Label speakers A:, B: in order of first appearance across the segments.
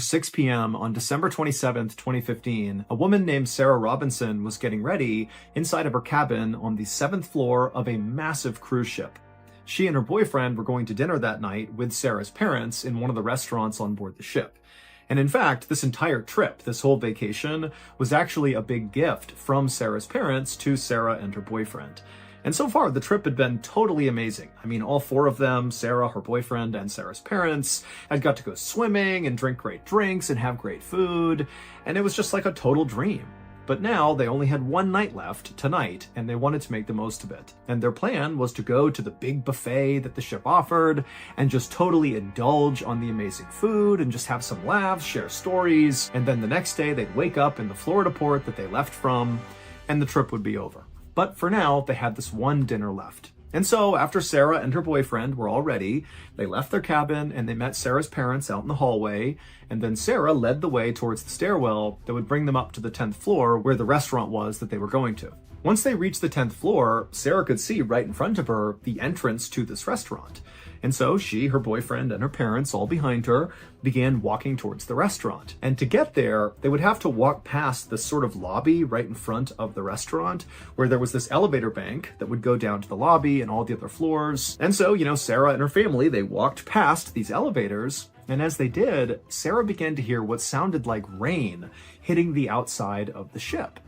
A: 6 p.m. on December 27th, 2015, a woman named Sarah Robinson was getting ready inside of her cabin on the 7th floor of a massive cruise ship. She and her boyfriend were going to dinner that night with Sarah's parents in one of the restaurants on board the ship. And in fact, this entire trip, this whole vacation, was actually a big gift from Sarah's parents to Sarah and her boyfriend. And so far, the trip had been totally amazing. I mean, all four of them, Sarah, her boyfriend, and Sarah's parents, had got to go swimming and drink great drinks and have great food, and it was just like a total dream. But now they only had one night left, tonight, and they wanted to make the most of it. And their plan was to go to the big buffet that the ship offered and just totally indulge on the amazing food and just have some laughs, share stories, and then the next day they'd wake up in the Florida port that they left from, and the trip would be over. But for now, they had this one dinner left. And so after Sarah and her boyfriend were all ready, they left their cabin and they met Sarah's parents out in the hallway. And then Sarah led the way towards the stairwell that would bring them up to the 10th floor where the restaurant was that they were going to. Once they reached the 10th floor, Sarah could see right in front of her the entrance to this restaurant. And so she, her boyfriend, and her parents, all behind her, began walking towards the restaurant. And to get there, they would have to walk past this sort of lobby right in front of the restaurant, where there was this elevator bank that would go down to the lobby and all the other floors. And so, Sarah and her family, they walked past these elevators. And as they did, Sarah began to hear what sounded like rain hitting the outside of the ship.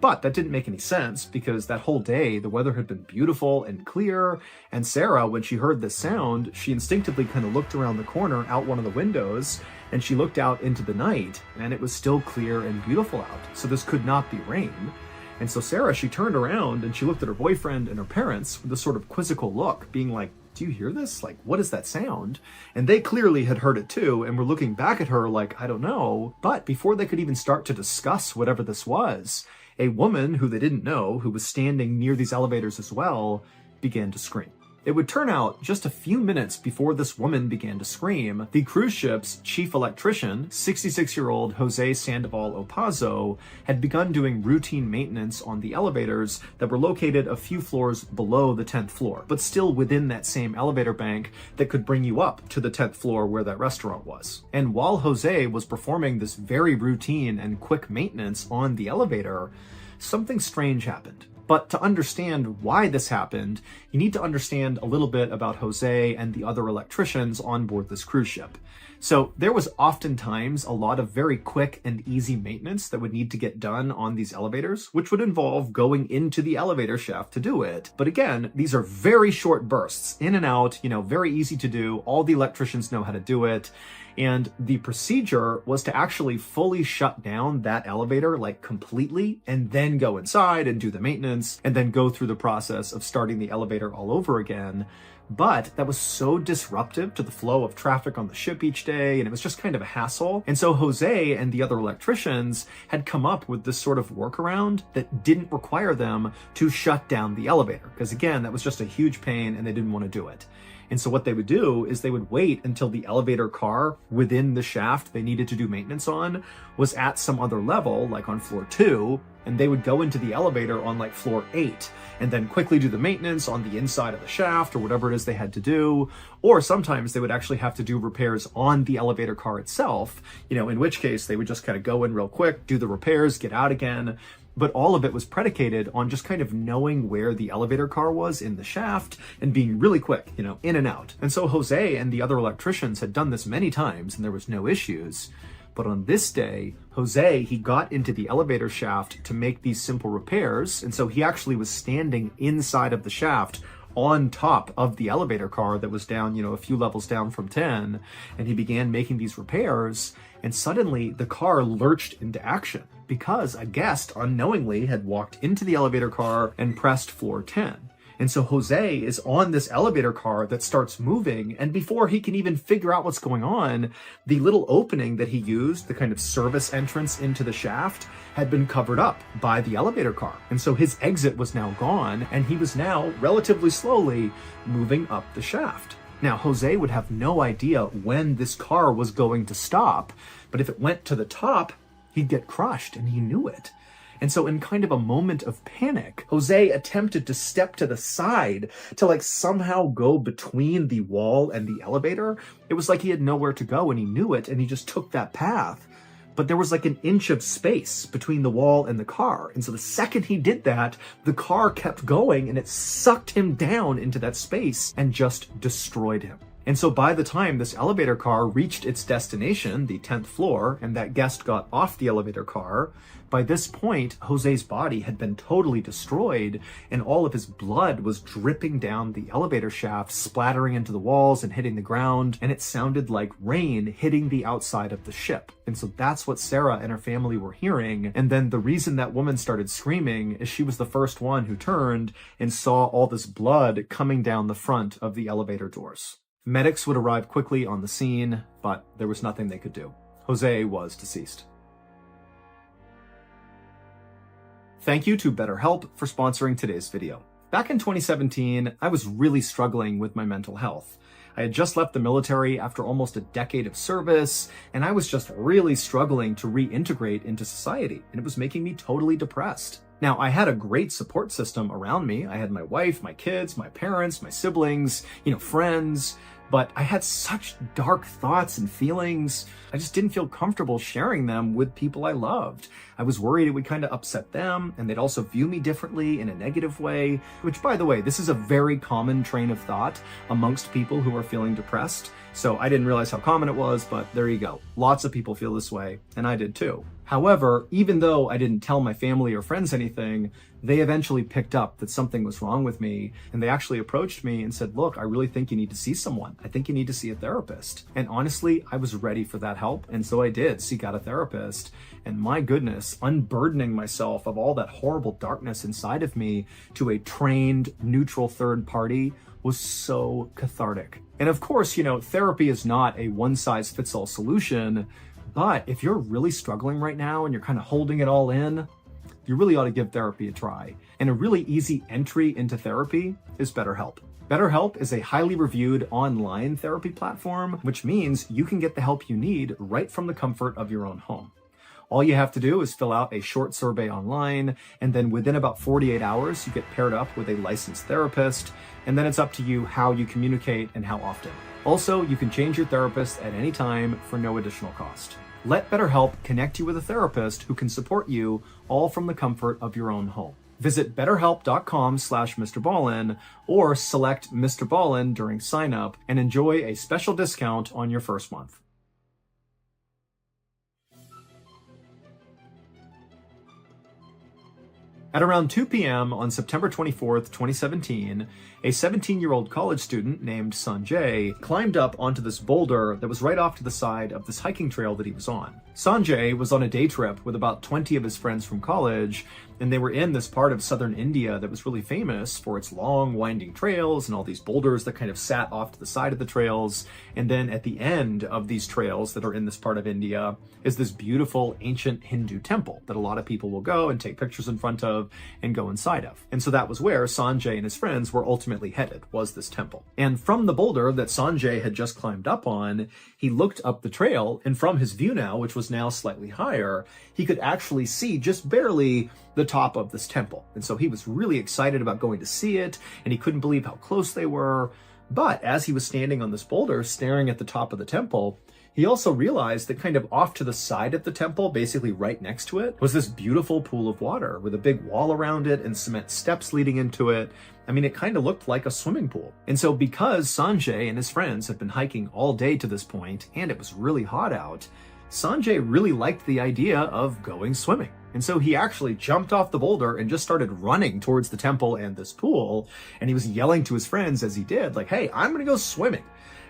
A: But that didn't make any sense because that whole day, the weather had been beautiful and clear. And Sarah, when she heard this sound, she instinctively kind of looked around the corner out one of the windows and she looked out into the night and it was still clear and beautiful out. So this could not be rain. And so Sarah, she turned around and she looked at her boyfriend and her parents with a sort of quizzical look, being like, "Do you hear this? Like, what is that sound?" And they clearly had heard it too and were looking back at her like, "I don't know." But before they could even start to discuss whatever this was, a woman who they didn't know, who was standing near these elevators as well, began to scream. It would turn out just a few minutes before this woman began to scream, the cruise ship's chief electrician, 66-year-old Jose Sandoval Opazo, had begun doing routine maintenance on the elevators that were located a few floors below the 10th floor, but still within that same elevator bank that could bring you up to the 10th floor where that restaurant was. And while Jose was performing this very routine and quick maintenance on the elevator, something strange happened. But to understand why this happened, you need to understand a little bit about Jose and the other electricians on board this cruise ship. So there was oftentimes a lot of very quick and easy maintenance that would need to get done on these elevators, which would involve going into the elevator shaft to do it. But again, these are very short bursts, in and out, very easy to do. All the electricians know how to do it. And the procedure was to actually fully shut down that elevator, like completely, and then go inside and do the maintenance, and then go through the process of starting the elevator all over again. But that was so disruptive to the flow of traffic on the ship each day, and it was just kind of a hassle. And so Jose and the other electricians had come up with this sort of workaround that didn't require them to shut down the elevator, because again, that was just a huge pain and they didn't want to do it. And so what they would do is they would wait until the elevator car within the shaft they needed to do maintenance on was at some other level, like on floor 2, and they would go into the elevator on like floor 8 and then quickly do the maintenance on the inside of the shaft or whatever it is they had to do. Or sometimes they would actually have to do repairs on the elevator car itself, in which case they would just kind of go in real quick, do the repairs, get out again. But all of it was predicated on just kind of knowing where the elevator car was in the shaft and being really quick, in and out. And so Jose and the other electricians had done this many times and there was no issues. But on this day, Jose, he got into the elevator shaft to make these simple repairs. And so he actually was standing inside of the shaft on top of the elevator car that was down, a few levels down from 10. And he began making these repairs. And suddenly the car lurched into action because a guest unknowingly had walked into the elevator car and pressed floor 10. And so Jose is on this elevator car that starts moving, and before he can even figure out what's going on, the little opening that he used, the kind of service entrance into the shaft, had been covered up by the elevator car. And so his exit was now gone, and he was now relatively slowly moving up the shaft. Now, Jose would have no idea when this car was going to stop, but if it went to the top, he'd get crushed, and he knew it. And so in kind of a moment of panic, Jose attempted to step to the side to like somehow go between the wall and the elevator. It was like he had nowhere to go and he knew it and he just took that path. But there was like an inch of space between the wall and the car. And so the second he did that, the car kept going and it sucked him down into that space and just destroyed him. And so by the time this elevator car reached its destination, the 10th floor, and that guest got off the elevator car, by this point, Jose's body had been totally destroyed and all of his blood was dripping down the elevator shaft, splattering into the walls and hitting the ground, and it sounded like rain hitting the outside of the ship. And so that's what Sarah and her family were hearing. And then the reason that woman started screaming is she was the first one who turned and saw all this blood coming down the front of the elevator doors. Medics would arrive quickly on the scene, but there was nothing they could do. Jose was deceased. Thank you to BetterHelp for sponsoring today's video. Back in 2017, I was really struggling with my mental health. I had just left the military after almost a decade of service, and I was just really struggling to reintegrate into society, and it was making me totally depressed. Now, I had a great support system around me. I had my wife, my kids, my parents, my siblings, friends, but I had such dark thoughts and feelings. I just didn't feel comfortable sharing them with people I loved. I was worried it would kind of upset them, and they'd also view me differently in a negative way, which, by the way, this is a very common train of thought amongst people who are feeling depressed. So I didn't realize how common it was, but there you go. Lots of people feel this way, and I did too. However, even though I didn't tell my family or friends anything, they eventually picked up that something was wrong with me, and they actually approached me and said, look, I really think you need to see someone. I think you need to see a therapist. And honestly, I was ready for that help, and so I did seek out a therapist. And my goodness, unburdening myself of all that horrible darkness inside of me to a trained, neutral third party was so cathartic. And of course, therapy is not a one-size-fits-all solution, but if you're really struggling right now and you're kind of holding it all in, you really ought to give therapy a try. And a really easy entry into therapy is BetterHelp. BetterHelp is a highly reviewed online therapy platform, which means you can get the help you need right from the comfort of your own home. All you have to do is fill out a short survey online, and then within about 48 hours, you get paired up with a licensed therapist, and then it's up to you how you communicate and how often. Also, you can change your therapist at any time for no additional cost. Let BetterHelp connect you with a therapist who can support you all from the comfort of your own home. Visit betterhelp.com/MrBallen or select MrBallen during sign up and enjoy a special discount on your first month. At around 2 p.m. on September 24th, 2017, a 17-year-old college student named Sanjay climbed up onto this boulder that was right off to the side of this hiking trail that he was on. Sanjay was on a day trip with about 20 of his friends from college, and they were in this part of southern India that was really famous for its long, winding trails and all these boulders that kind of sat off to the side of the trails. And then at the end of these trails that are in this part of India is this beautiful ancient Hindu temple that a lot of people will go and take pictures in front of and go inside of. And so that was where Sanjay and his friends were ultimately headed, was this temple. And from the boulder that Sanjay had just climbed up on, he looked up the trail, and from his view now, which was now slightly higher, he could actually see just barely the top of this temple. And so he was really excited about going to see it, and he couldn't believe how close they were. But as he was standing on this boulder, staring at the top of the temple, he also realized that kind of off to the side of the temple, basically right next to it, was this beautiful pool of water with a big wall around it and cement steps leading into it. I mean, it kind of looked like a swimming pool. And so because Sanjay and his friends had been hiking all day to this point, and it was really hot out, Sanjay really liked the idea of going swimming. And so he actually jumped off the boulder and just started running towards the temple and this pool. And he was yelling to his friends as he did, like, hey, I'm gonna go swimming.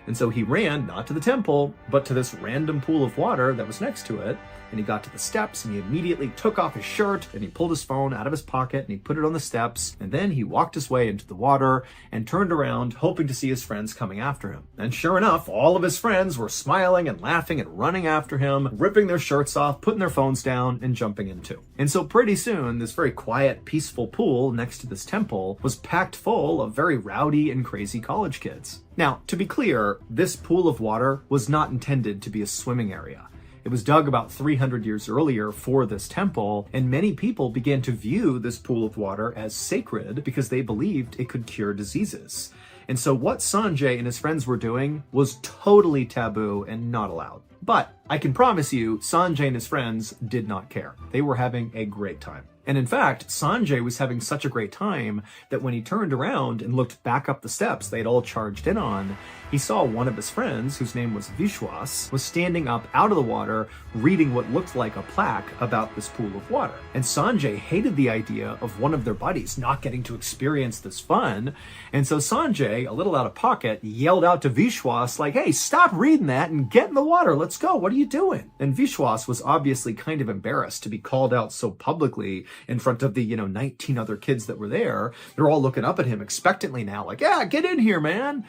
A: And so he ran, not to the temple, but to this random pool of water that was next to it. And he got to the steps and he immediately took off his shirt and he pulled his phone out of his pocket and he put it on the steps. And then he walked his way into the water and turned around, hoping to see his friends coming after him. And sure enough, all of his friends were smiling and laughing and running after him, ripping their shirts off, putting their phones down and jumping in too. And so pretty soon, this very quiet, peaceful pool next to this temple was packed full of very rowdy and crazy college kids. Now, to be clear, this pool of water was not intended to be a swimming area. It It was dug about 300 years earlier for this temple, and many people began to view this pool of water as sacred because they believed it could cure diseases. And so what Sanjay and his friends were doing was totally taboo and not allowed. But I can promise you, Sanjay and his friends did not care. They were having a great time. And in fact, Sanjay was having such a great time that when he turned around and looked back up the steps they'd all charged in on, he saw one of his friends, whose name was Vishwas, was standing up out of the water reading what looked like a plaque about this pool of water. And Sanjay hated the idea of one of their buddies not getting to experience this fun. And so Sanjay, a little out of pocket, yelled out to Vishwas like, "Hey, stop reading that and get in the water. Let's go. What are you doing?" And Vishwas was obviously kind of embarrassed to be called out so publicly in front of the, 19 other kids that were there. They're all looking up at him expectantly now, like, "Yeah, get in here, man."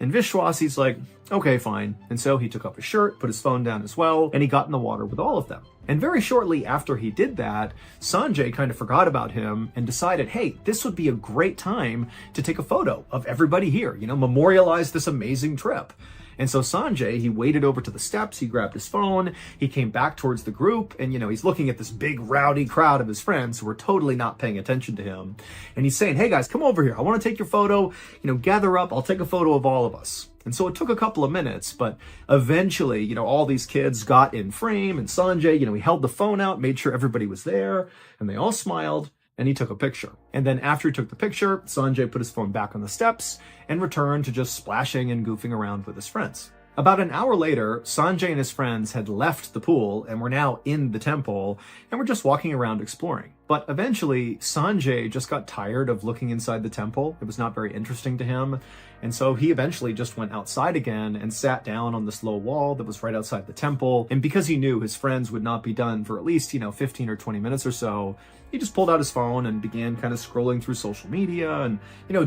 A: And Vishwas, he's like, "Okay, fine." And so he took off his shirt, put his phone down as well, and he got in the water with all of them. And very shortly after he did that, Sanjay kind of forgot about him and decided, hey, this would be a great time to take a photo of everybody here, memorialize this amazing trip. And so Sanjay, he waded over to the steps, he grabbed his phone, he came back towards the group, and he's looking at this big rowdy crowd of his friends who were totally not paying attention to him. And he's saying, "Hey guys, come over here. I want to take your photo. Gather up. I'll take a photo of all of us." And so it took a couple of minutes, but eventually, all these kids got in frame, and Sanjay, he held the phone out, made sure everybody was there, and they all smiled. And he took a picture. And then after he took the picture, Sanjay put his phone back on the steps and returned to just splashing and goofing around with his friends. About an hour later, Sanjay and his friends had left the pool and were now in the temple and were just walking around exploring. But eventually, Sanjay just got tired of looking inside the temple. It was not very interesting to him. And so he eventually just went outside again and sat down on this low wall that was right outside the temple. And because he knew his friends would not be done for at least, 15 or 20 minutes or so, he just pulled out his phone and began kind of scrolling through social media and,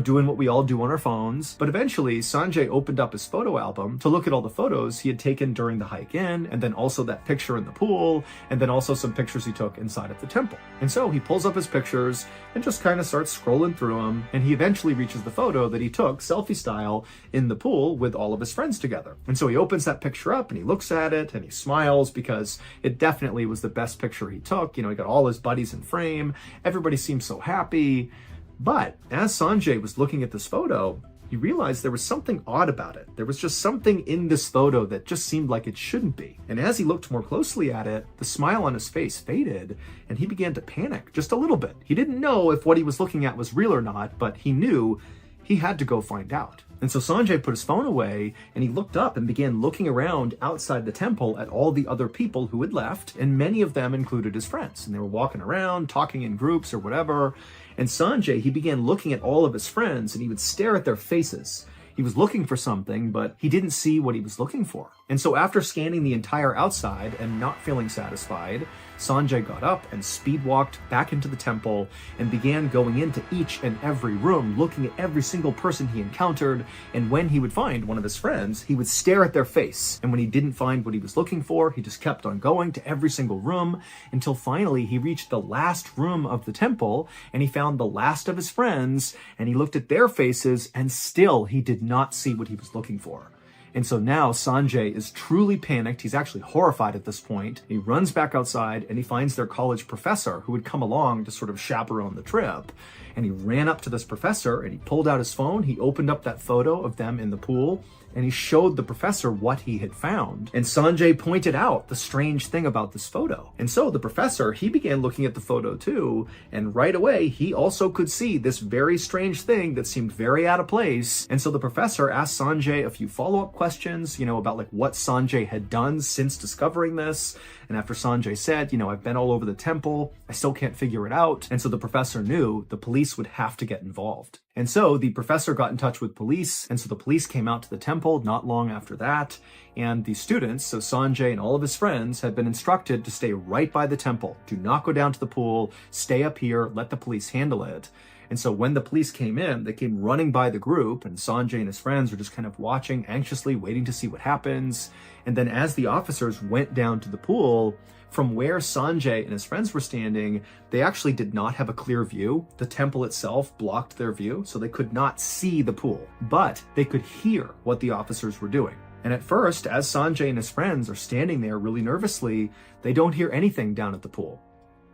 A: doing what we all do on our phones. But eventually, Sanjay opened up his photo album to look at all the photos he had taken during the hike in, and then also that picture in the pool, and then also some pictures he took inside of the temple. And so he pulls up his pictures and just kind of starts scrolling through them, and he eventually reaches the photo that he took selfie style in the pool with all of his friends together. And so he opens that picture up and he looks at it and he smiles because it definitely was the best picture he took. He got all his buddies in frame. Everybody seemed so happy. But as Sanjay was looking at this photo, he realized there was something odd about it. There was just something in this photo that just seemed like it shouldn't be. And as he looked more closely at it, the smile on his face faded and he began to panic just a little bit. He didn't know if what he was looking at was real or not, but he knew he had to go find out. And so Sanjay put his phone away and he looked up and began looking around outside the temple at all the other people who had left, and many of them included his friends. And they were walking around, talking in groups or whatever. And Sanjay, he began looking at all of his friends and he would stare at their faces. He was looking for something, but he didn't see what he was looking for. And so after scanning the entire outside and not feeling satisfied, Sanjay got up and speed walked back into the temple and began going into each and every room, looking at every single person he encountered. And when he would find one of his friends, he would stare at their face. And when he didn't find what he was looking for, he just kept on going to every single room until finally he reached the last room of the temple and he found the last of his friends and he looked at their faces and still he did not see what he was looking for. And so now Sanjay is truly panicked. He's actually horrified at this point. He runs back outside and he finds their college professor who had come along to sort of chaperone the trip. And he ran up to this professor and he pulled out his phone. He opened up that photo of them in the pool and he showed the professor what he had found. And Sanjay pointed out the strange thing about this photo. And so the professor, he began looking at the photo too. And right away, he also could see this very strange thing that seemed very out of place. And so the professor asked Sanjay a few follow-up questions, about like what Sanjay had done since discovering this. And after Sanjay said, I've been all over the temple, I still can't figure it out. And so the professor knew the police would have to get involved. And so the professor got in touch with police. And so the police came out to the temple not long after that. And the students, so Sanjay and all of his friends, had been instructed to stay right by the temple. Do not go down to the pool, stay up here, let the police handle it. And so when the police came in, they came running by the group, and Sanjay and his friends were just kind of watching, anxiously waiting to see what happens. And then as the officers went down to the pool, from where Sanjay and his friends were standing, they actually did not have a clear view. The temple itself blocked their view, so they could not see the pool, but they could hear what the officers were doing. And at first, as Sanjay and his friends are standing there really nervously, they don't hear anything down at the pool.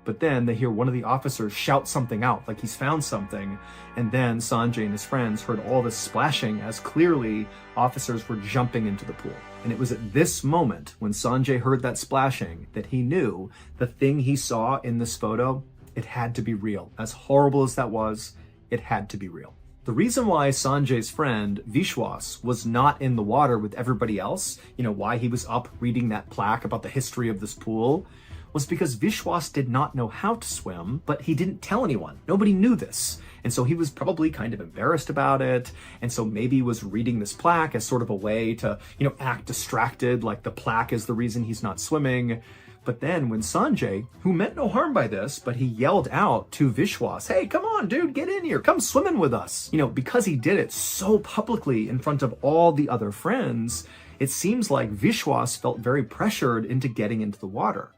A: But then they hear one of the officers shout something out, like he's found something. And then Sanjay and his friends heard all this splashing as clearly officers were jumping into the pool. And it was at this moment when Sanjay heard that splashing that he knew the thing he saw in this photo, it had to be real. As horrible as that was, it had to be real. The reason why Sanjay's friend, Vishwas, was not in the water with everybody else, why he was up reading that plaque about the history of this pool, was because Vishwas did not know how to swim, but he didn't tell anyone. Nobody knew this. And so he was probably kind of embarrassed about it. And so maybe he was reading this plaque as sort of a way to, act distracted, like the plaque is the reason he's not swimming. But then when Sanjay, who meant no harm by this, but he yelled out to Vishwas, "Hey, come on, dude, get in here. Come swimming with us." Because he did it so publicly in front of all the other friends, it seems like Vishwas felt very pressured into getting into the water.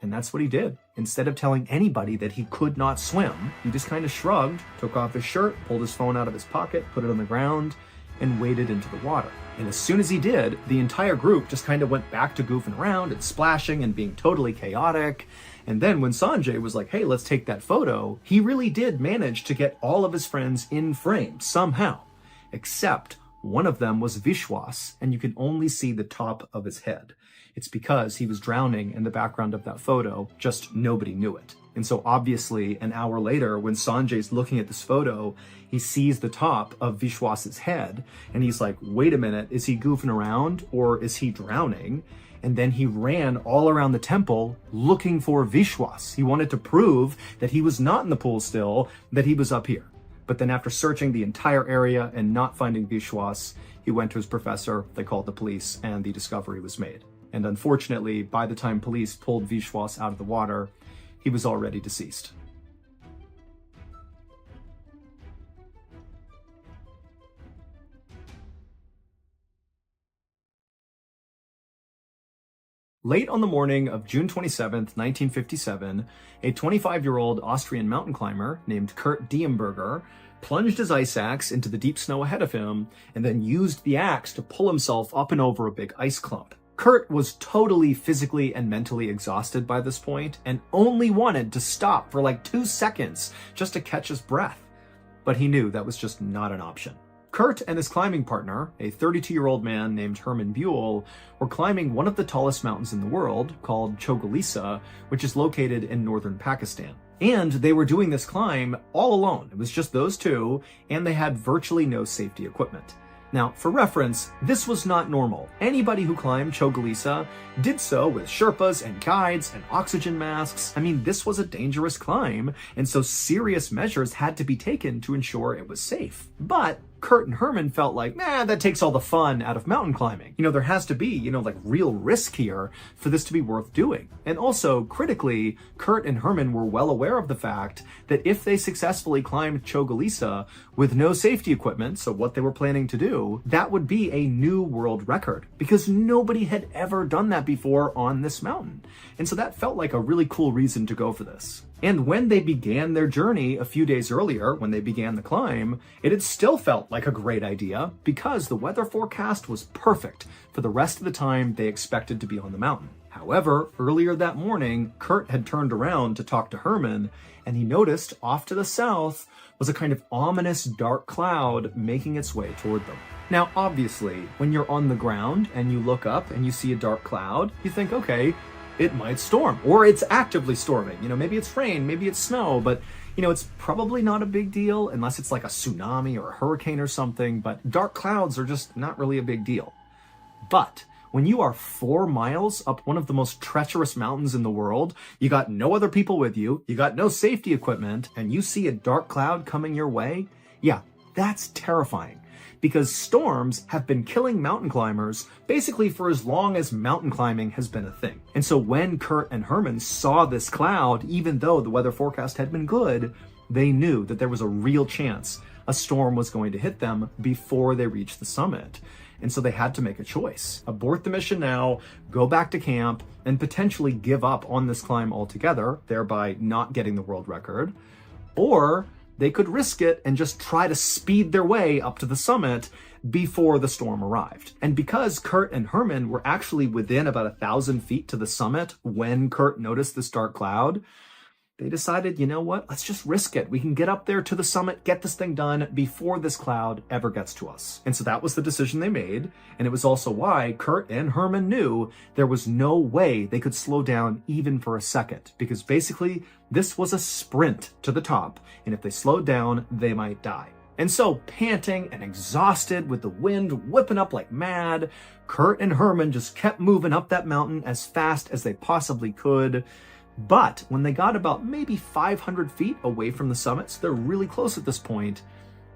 A: And that's what he did. Instead of telling anybody that he could not swim, he just kind of shrugged, took off his shirt, pulled his phone out of his pocket, put it on the ground, and waded into the water. And as soon as he did, the entire group just kind of went back to goofing around and splashing and being totally chaotic. And then when Sanjay was like, "Hey, let's take that photo," he really did manage to get all of his friends in frame somehow, except one of them was Vishwas, and you can only see the top of his head. It's because he was drowning in the background of that photo, just nobody knew it. And so obviously an hour later, when Sanjay's looking at this photo, he sees the top of Vishwas's head, and he's like, wait a minute, is he goofing around or is he drowning? And then he ran all around the temple looking for Vishwas. He wanted to prove that he was not in the pool still, that he was up here. But then after searching the entire area and not finding Vishwas, he went to his professor, they called the police, and the discovery was made. And unfortunately, by the time police pulled Vishwas out of the water, he was already deceased. Late on the morning of June 27th, 1957, a 25-year-old Austrian mountain climber named Kurt Diemberger plunged his ice axe into the deep snow ahead of him and then used the axe to pull himself up and over a big ice clump. Kurt was totally physically and mentally exhausted by this point and only wanted to stop for like 2 seconds just to catch his breath. But he knew that was just not an option. Kurt and his climbing partner, a 32-year-old man named Herman Buell, were climbing one of the tallest mountains in the world, called Chogalisa, which is located in northern Pakistan. And they were doing this climb all alone. It was just those two, and they had virtually no safety equipment. Now, for reference, this was not normal. Anybody who climbed Chogalisa did so with Sherpas and guides and oxygen masks. I mean, this was a dangerous climb, and so serious measures had to be taken to ensure it was safe. But Kurt and Herman felt like, that takes all the fun out of mountain climbing. There has to be, like real risk here for this to be worth doing. And also, critically, Kurt and Herman were well aware of the fact that if they successfully climbed Chogalisa with no safety equipment, so what they were planning to do, that would be a new world record because nobody had ever done that before on this mountain. And so that felt like a really cool reason to go for this. And when they began their journey a few days earlier, when they began the climb, it had still felt like a great idea because the weather forecast was perfect for the rest of the time they expected to be on the mountain. However, earlier that morning, Kurt had turned around to talk to Herman, and he noticed off to the south was a kind of ominous dark cloud making its way toward them. Now, obviously, when you're on the ground and you look up and you see a dark cloud, you think, okay, it might storm, or it's actively storming. Maybe it's rain, maybe it's snow, but it's probably not a big deal unless it's like a tsunami or a hurricane or something, but dark clouds are just not really a big deal. But when you are 4 miles up one of the most treacherous mountains in the world, you got no other people with you, you got no safety equipment, and you see a dark cloud coming your way, yeah, that's terrifying. Because storms have been killing mountain climbers basically for as long as mountain climbing has been a thing. And so when Kurt and Herman saw this cloud, even though the weather forecast had been good, they knew that there was a real chance a storm was going to hit them before they reached the summit. And so they had to make a choice. Abort the mission now, go back to camp, and potentially give up on this climb altogether, thereby not getting the world record. Or they could risk it and just try to speed their way up to the summit, before the storm arrived. And because Kurt and Herman were actually within about 1,000 feet to the summit when Kurt noticed this dark cloud, they decided, you know what, let's just risk it. We can get up there to the summit, get this thing done before this cloud ever gets to us. And so that was the decision they made. And it was also why Kurt and Herman knew there was no way they could slow down even for a second, because basically this was a sprint to the top. And if they slowed down, they might die. And so, panting and exhausted with the wind whipping up like mad, Kurt and Herman just kept moving up that mountain as fast as they possibly could. But when they got about maybe 500 feet away from the summit, so they're really close at this point,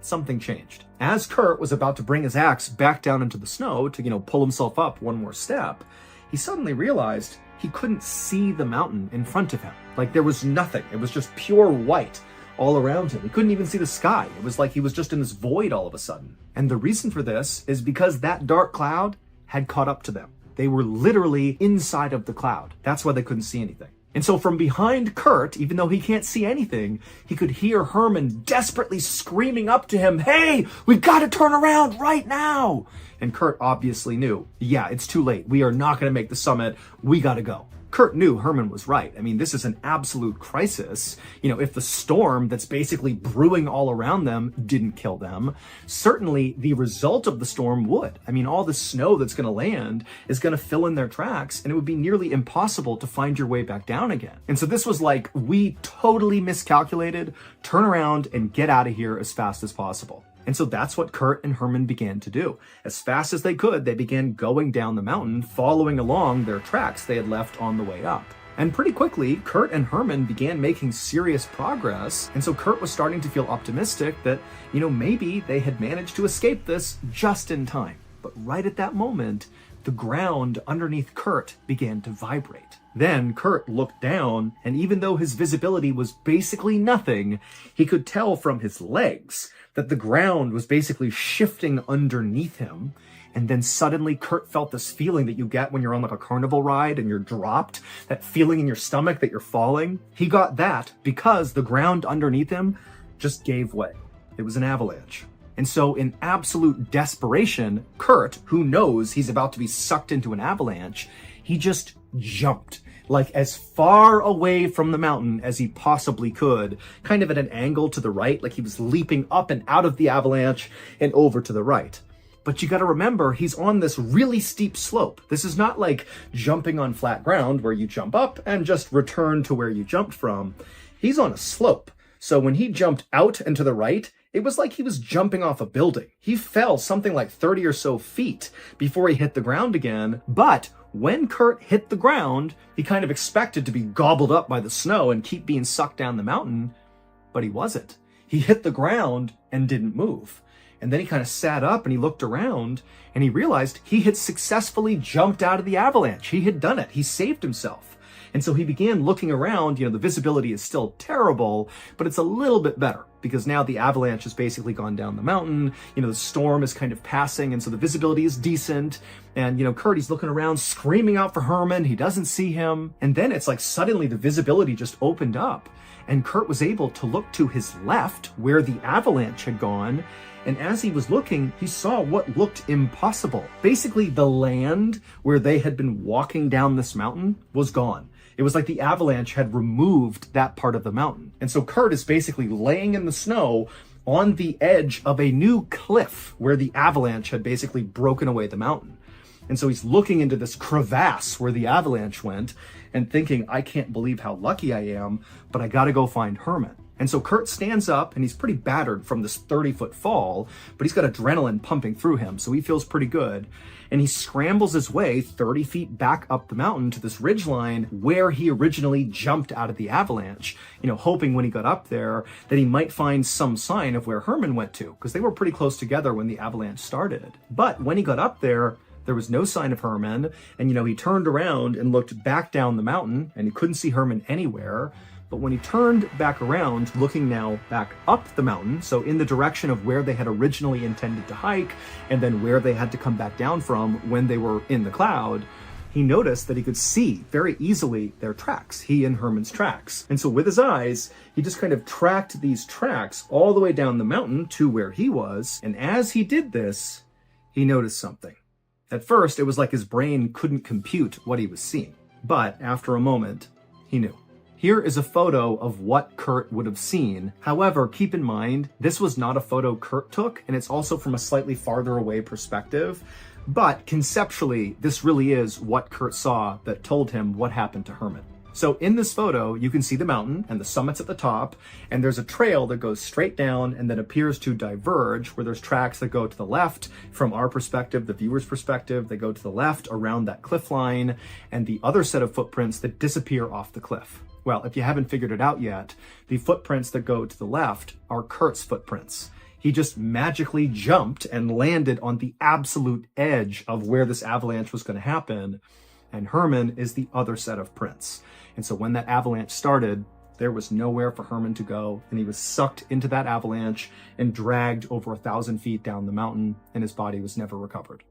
A: something changed. As Kurt was about to bring his axe back down into the snow to, pull himself up one more step, he suddenly realized he couldn't see the mountain in front of him. Like there was nothing. It was just pure white all around him. He couldn't even see the sky. It was like he was just in this void all of a sudden. And the reason for this is because that dark cloud had caught up to them. They were literally inside of the cloud. That's why they couldn't see anything. And so from behind Kurt, even though he can't see anything, he could hear Herman desperately screaming up to him, "Hey, we've got to turn around right now!" And Kurt obviously knew, yeah, it's too late. We are not going to make the summit. We got to go. Kurt knew Herman was right. I mean, this is an absolute crisis. If the storm that's basically brewing all around them didn't kill them, certainly the result of the storm would. I mean, all the snow that's going to land is going to fill in their tracks, and it would be nearly impossible to find your way back down again. And so this was like, we totally miscalculated, turn around and get out of here as fast as possible. And so that's what Kurt and Herman began to do. As fast as they could, they began going down the mountain, following along their tracks they had left on the way up. And pretty quickly, Kurt and Herman began making serious progress. And so Kurt was starting to feel optimistic that, maybe they had managed to escape this just in time. But right at that moment, the ground underneath Kurt began to vibrate. Then Kurt looked down, and even though his visibility was basically nothing, he could tell from his legs that the ground was basically shifting underneath him. And then suddenly Kurt felt this feeling that you get when you're on like a carnival ride and you're dropped, that feeling in your stomach that you're falling. He got that because the ground underneath him just gave way. It was an avalanche. And so in absolute desperation, Kurt, who knows he's about to be sucked into an avalanche, he just jumped, like as far away from the mountain as he possibly could, kind of at an angle to the right, like he was leaping up and out of the avalanche and over to the right. But you got to remember, he's on this really steep slope. This is not like jumping on flat ground where you jump up and just return to where you jumped from. He's on a slope. So when he jumped out and to the right, it was like he was jumping off a building. He fell something like 30 or so feet before he hit the ground again. But when Kurt hit the ground, he kind of expected to be gobbled up by the snow and keep being sucked down the mountain, but he wasn't. He hit the ground and didn't move. And then he kind of sat up and he looked around and he realized he had successfully jumped out of the avalanche. He had done it. He saved himself. And so he began looking around. The visibility is still terrible, but it's a little bit better because now the avalanche has basically gone down the mountain. The storm is kind of passing, and so the visibility is decent. And, Kurt, he's looking around, screaming out for Herman. He doesn't see him. And then it's like suddenly the visibility just opened up, and Kurt was able to look to his left where the avalanche had gone. And as he was looking, he saw what looked impossible. Basically, the land where they had been walking down this mountain was gone. It was like the avalanche had removed that part of the mountain. And so Kurt is basically laying in the snow on the edge of a new cliff where the avalanche had basically broken away the mountain. And so he's looking into this crevasse where the avalanche went and thinking, I can't believe how lucky I am, but I gotta go find Herman. And so Kurt stands up and he's pretty battered from this 30-foot fall, but he's got adrenaline pumping through him, so he feels pretty good. And he scrambles his way 30 feet back up the mountain to this ridgeline where he originally jumped out of the avalanche, hoping when he got up there that he might find some sign of where Herman went to, because they were pretty close together when the avalanche started. But when he got up there was no sign of Herman, and he turned around and looked back down the mountain, and he couldn't see Herman anywhere. But when he turned back around, looking now back up the mountain, so in the direction of where they had originally intended to hike, and then where they had to come back down from when they were in the cloud, he noticed that he could see very easily their tracks, he and Herman's tracks. And so with his eyes, he just kind of tracked these tracks all the way down the mountain to where he was. And as he did this, he noticed something. At first, it was like his brain couldn't compute what he was seeing. But after a moment, he knew. Here is a photo of what Kurt would have seen. However, keep in mind, this was not a photo Kurt took, and it's also from a slightly farther away perspective. But conceptually, this really is what Kurt saw that told him what happened to Herman. So in this photo, you can see the mountain and the summits at the top, and there's a trail that goes straight down and then appears to diverge, where there's tracks that go to the left. From our perspective, the viewer's perspective, they go to the left around that cliff line, and the other set of footprints that disappear off the cliff. Well, if you haven't figured it out yet, the footprints that go to the left are Kurt's footprints. He just magically jumped and landed on the absolute edge of where this avalanche was going to happen, and Herman is the other set of prints. And so when that avalanche started, there was nowhere for Herman to go, and he was sucked into that avalanche and dragged over 1,000 feet down the mountain, and his body was never recovered.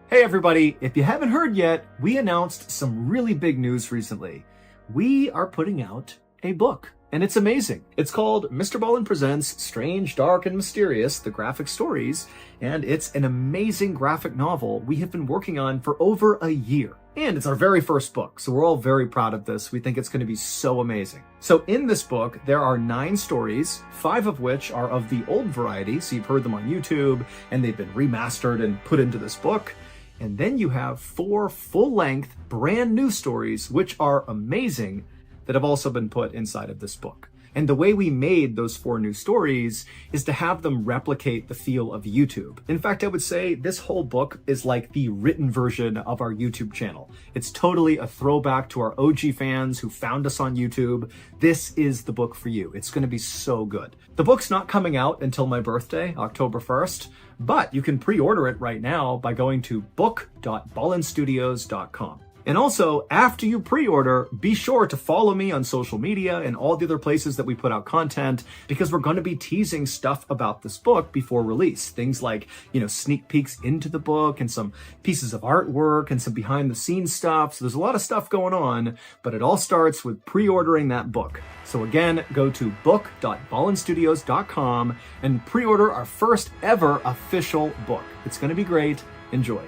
A: Hey everybody, if you haven't heard yet, we announced some really big news recently. We are putting out a book, and it's amazing. It's called MrBallen Presents Strange, Dark, and Mysterious, The Graphic Stories, and it's an amazing graphic novel we have been working on for over a year. And it's our very first book, so we're all very proud of this. We think it's going to be so amazing. So in this book, there are 9 stories, 5 of which are of the old variety, so you've heard them on YouTube, and they've been remastered and put into this book. And then you have 4 full-length, brand new stories, which are amazing, that have also been put inside of this book. And the way we made those 4 new stories is to have them replicate the feel of YouTube. In fact, I would say this whole book is like the written version of our YouTube channel. It's totally a throwback to our OG fans who found us on YouTube. This is the book for you. It's going to be so good. The book's not coming out until my birthday, October 1st, but you can pre-order it right now by going to book.ballenstudios.com. And also, after you pre-order, be sure to follow me on social media and all the other places that we put out content, because we're going to be teasing stuff about this book before release. Things like, sneak peeks into the book and some pieces of artwork and some behind the scenes stuff. So there's a lot of stuff going on, but it all starts with pre-ordering that book. So again, go to book.ballenstudios.com and pre-order our first ever official book. It's going to be great. Enjoy.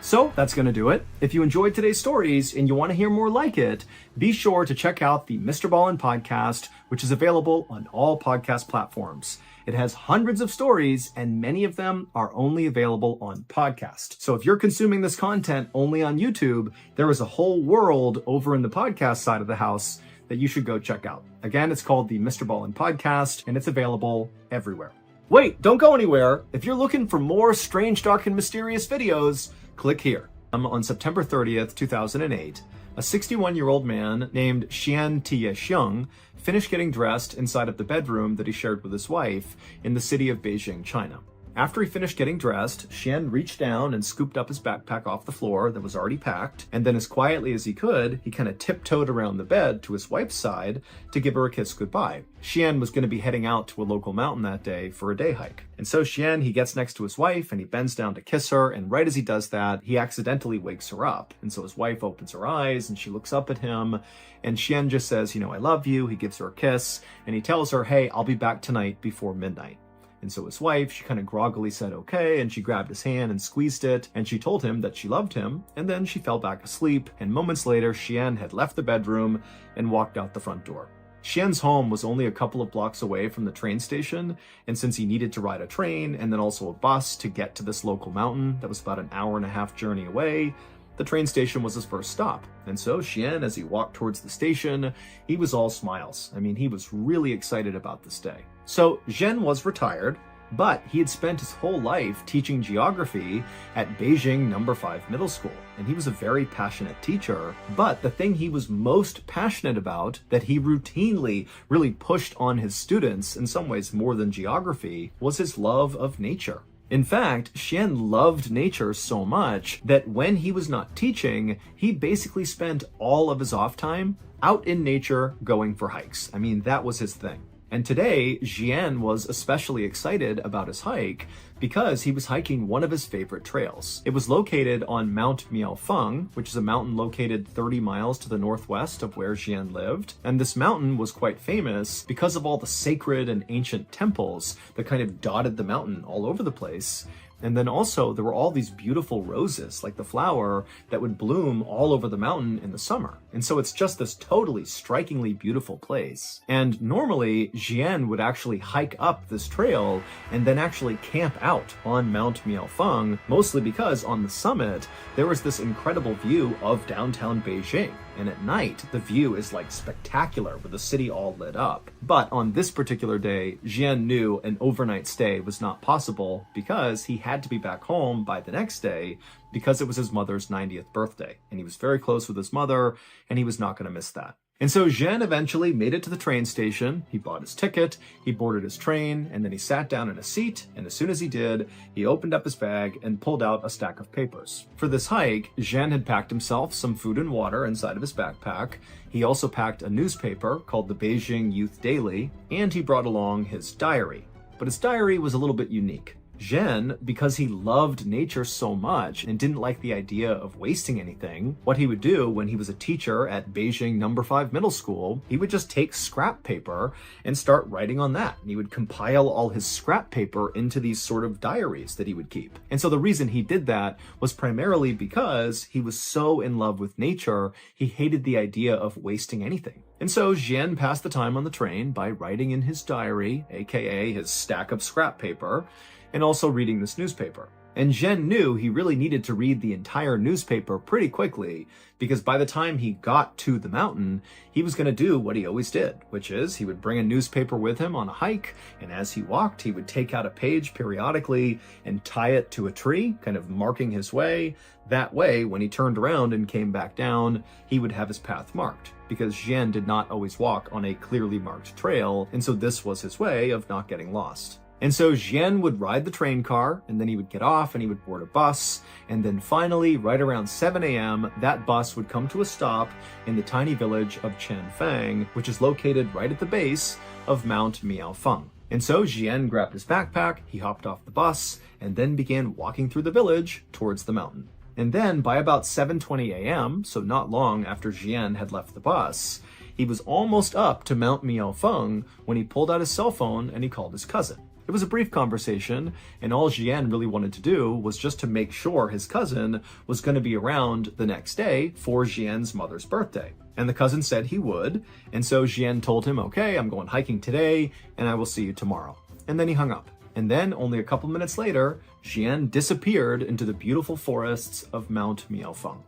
A: So that's going to do it. If you enjoyed today's stories and you want to hear more like it, be sure to check out the MrBallen podcast, which is available on all podcast platforms. It has hundreds of stories, and many of them are only available on podcast. So if you're consuming this content only on YouTube, there is a whole world over in the podcast side of the house that you should go check out. Again, it's called the MrBallen podcast, and it's available everywhere. Wait, don't go anywhere. If you're looking for more strange, dark, and mysterious videos, click here. On September 30th, 2008, a 61-year-old man named Xian Tie-xiong finished getting dressed inside of the bedroom that he shared with his wife in the city of Beijing, China. After he finished getting dressed, Xian reached down and scooped up his backpack off the floor that was already packed, and then as quietly as he could, he kind of tiptoed around the bed to his wife's side to give her a kiss goodbye. Xian was going to be heading out to a local mountain that day for a day hike. And so Xian, he gets next to his wife and he bends down to kiss her, and right as he does that, he accidentally wakes her up. And so his wife opens her eyes and she looks up at him, and Xian just says, I love you. He gives her a kiss and he tells her, hey, I'll be back tonight before midnight. And so his wife, she kind of groggily said, okay, and she grabbed his hand and squeezed it, and she told him that she loved him, and then she fell back asleep, and moments later, Xian had left the bedroom and walked out the front door. Xian's home was only a couple of blocks away from the train station, and since he needed to ride a train and then also a bus to get to this local mountain that was about an hour-and-a-half journey away, the train station was his first stop. And so Xian, as he walked towards the station, he was all smiles. He was really excited about this day. So Xian was retired, but he had spent his whole life teaching geography at Beijing No. 5 Middle School. And he was a very passionate teacher, but the thing he was most passionate about, that he routinely really pushed on his students, in some ways more than geography, was his love of nature. In fact, Xian loved nature so much that when he was not teaching, he basically spent all of his off time out in nature going for hikes. That was his thing. And today, Xian was especially excited about his hike because he was hiking one of his favorite trails. It was located on Mount Miaofeng, which is a mountain located 30 miles to the northwest of where Jian lived. And this mountain was quite famous because of all the sacred and ancient temples that kind of dotted the mountain all over the place. And then also there were all these beautiful roses, like the flower, that would bloom all over the mountain in the summer. And so it's just this totally strikingly beautiful place. And normally Jian would actually hike up this trail and then actually camp out on Mount Miaofeng, mostly because on the summit there was this incredible view of downtown Beijing. And at night, the view is like spectacular with the city all lit up. But on this particular day, Jian knew an overnight stay was not possible because he had to be back home by the next day because it was his mother's 90th birthday. And he was very close with his mother and he was not going to miss that. And so Jian eventually made it to the train station, he bought his ticket, he boarded his train, and then he sat down in a seat, and as soon as he did, he opened up his bag and pulled out a stack of papers. For this hike, Jian had packed himself some food and water inside of his backpack. He also packed a newspaper called the Beijing Youth Daily, and he brought along his diary. But his diary was a little bit unique. Jian, because he loved nature so much and didn't like the idea of wasting anything, what he would do when he was a teacher at Beijing No. 5 Middle School, he would just take scrap paper and start writing on that. And he would compile all his scrap paper into these sort of diaries that he would keep. And so the reason he did that was primarily because he was so in love with nature, he hated the idea of wasting anything. And so Jian passed the time on the train by writing in his diary, aka his stack of scrap paper, and also reading this newspaper. And Jian knew he really needed to read the entire newspaper pretty quickly because by the time he got to the mountain, he was going to do what he always did, which is he would bring a newspaper with him on a hike, and as he walked, he would take out a page periodically and tie it to a tree, kind of marking his way. That way, when he turned around and came back down, he would have his path marked, because Jian did not always walk on a clearly marked trail, and so this was his way of not getting lost. And so Jian would ride the train car, and then he would get off and he would board a bus, and then finally, right around 7 a.m., that bus would come to a stop in the tiny village of Changfang, which is located right at the base of Mount Miaofeng. And so Jian grabbed his backpack, he hopped off the bus, and then began walking through the village towards the mountain. And then by about 7:20 a.m., so not long after Jian had left the bus, he was almost up to Mount Miaofeng when he pulled out his cell phone and he called his cousin. It was a brief conversation, and all Jian really wanted to do was just to make sure his cousin was going to be around the next day for Jian's mother's birthday. And the cousin said he would, and so Jian told him, okay, I'm going hiking today, and I will see you tomorrow. And then he hung up. And then, only a couple minutes later, Jian disappeared into the beautiful forests of Mount Miaofeng.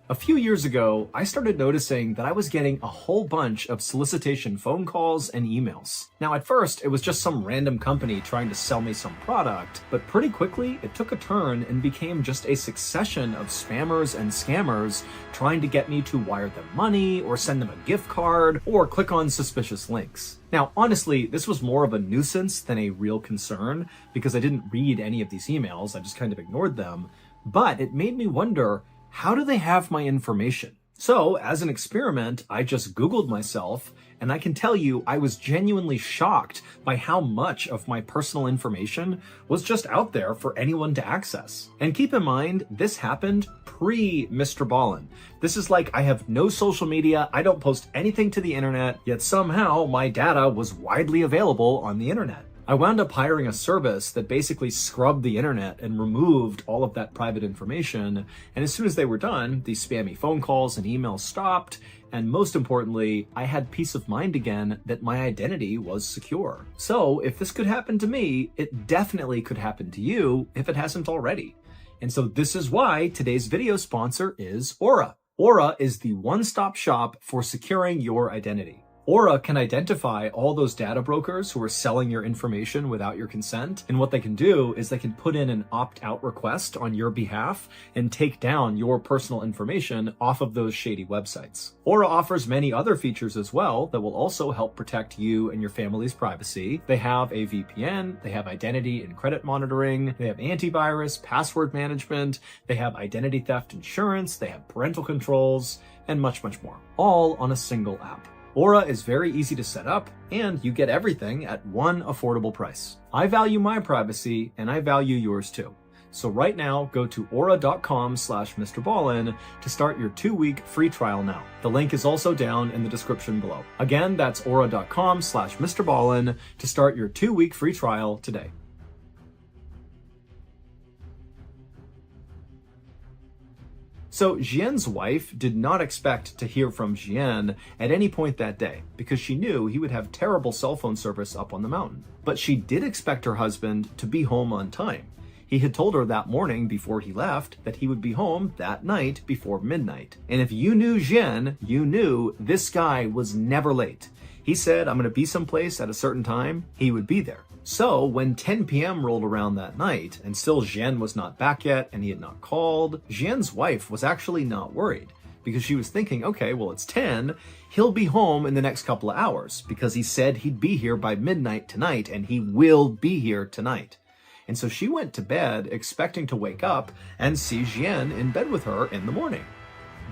A: A few years ago, I started noticing that I was getting a whole bunch of solicitation phone calls and emails. Now, at first, it was just some random company trying to sell me some product, but pretty quickly, it took a turn and became just a succession of spammers and scammers trying to get me to wire them money, or send them a gift card, or click on suspicious links. Now, honestly, this was more of a nuisance than a real concern, because I didn't read any of these emails, I just kind of ignored them, but it made me wonder, how do they have my information? So, as an experiment, I just Googled myself, and I can tell you I was genuinely shocked by how much of my personal information was just out there for anyone to access. And keep in mind, this happened pre-MrBallen. This is like I have no social media, I don't post anything to the internet, yet somehow my data was widely available on the internet. I wound up hiring a service that basically scrubbed the internet and removed all of that private information. And as soon as they were done, these spammy phone calls and emails stopped. And most importantly, I had peace of mind again that my identity was secure. So if this could happen to me, it definitely could happen to you if it hasn't already. And so this is why today's video sponsor is Aura. Aura is the one-stop shop for securing your identity. Aura can identify all those data brokers who are selling your information without your consent. And what they can do is they can put in an opt-out request on your behalf and take down your personal information off of those shady websites. Aura offers many other features as well that will also help protect you and your family's privacy. They have a VPN, they have identity and credit monitoring, they have antivirus, password management, they have identity theft insurance, they have parental controls, and much, much more, all on a single app. Aura is very easy to set up, and you get everything at one affordable price. I value my privacy, and I value yours too. So right now, go to aura.com/MrBallen to start your 2-week free trial now. The link is also down in the description below. Again, that's aura.com/MrBallen to start your 2-week free trial today. So Jian's wife did not expect to hear from Jian at any point that day because she knew he would have terrible cell phone service up on the mountain. But she did expect her husband to be home on time. He had told her that morning before he left that he would be home that night before midnight. And if you knew Jian, you knew this guy was never late. He said, I'm going to be someplace at a certain time, he would be there. So when 10 p.m. rolled around that night and still Jian was not back yet and he had not called, Jian's wife was actually not worried because she was thinking, okay, well, it's 10, he'll be home in the next couple of hours because he said he'd be here by midnight tonight and he will be here tonight. And so she went to bed expecting to wake up and see Jian in bed with her in the morning.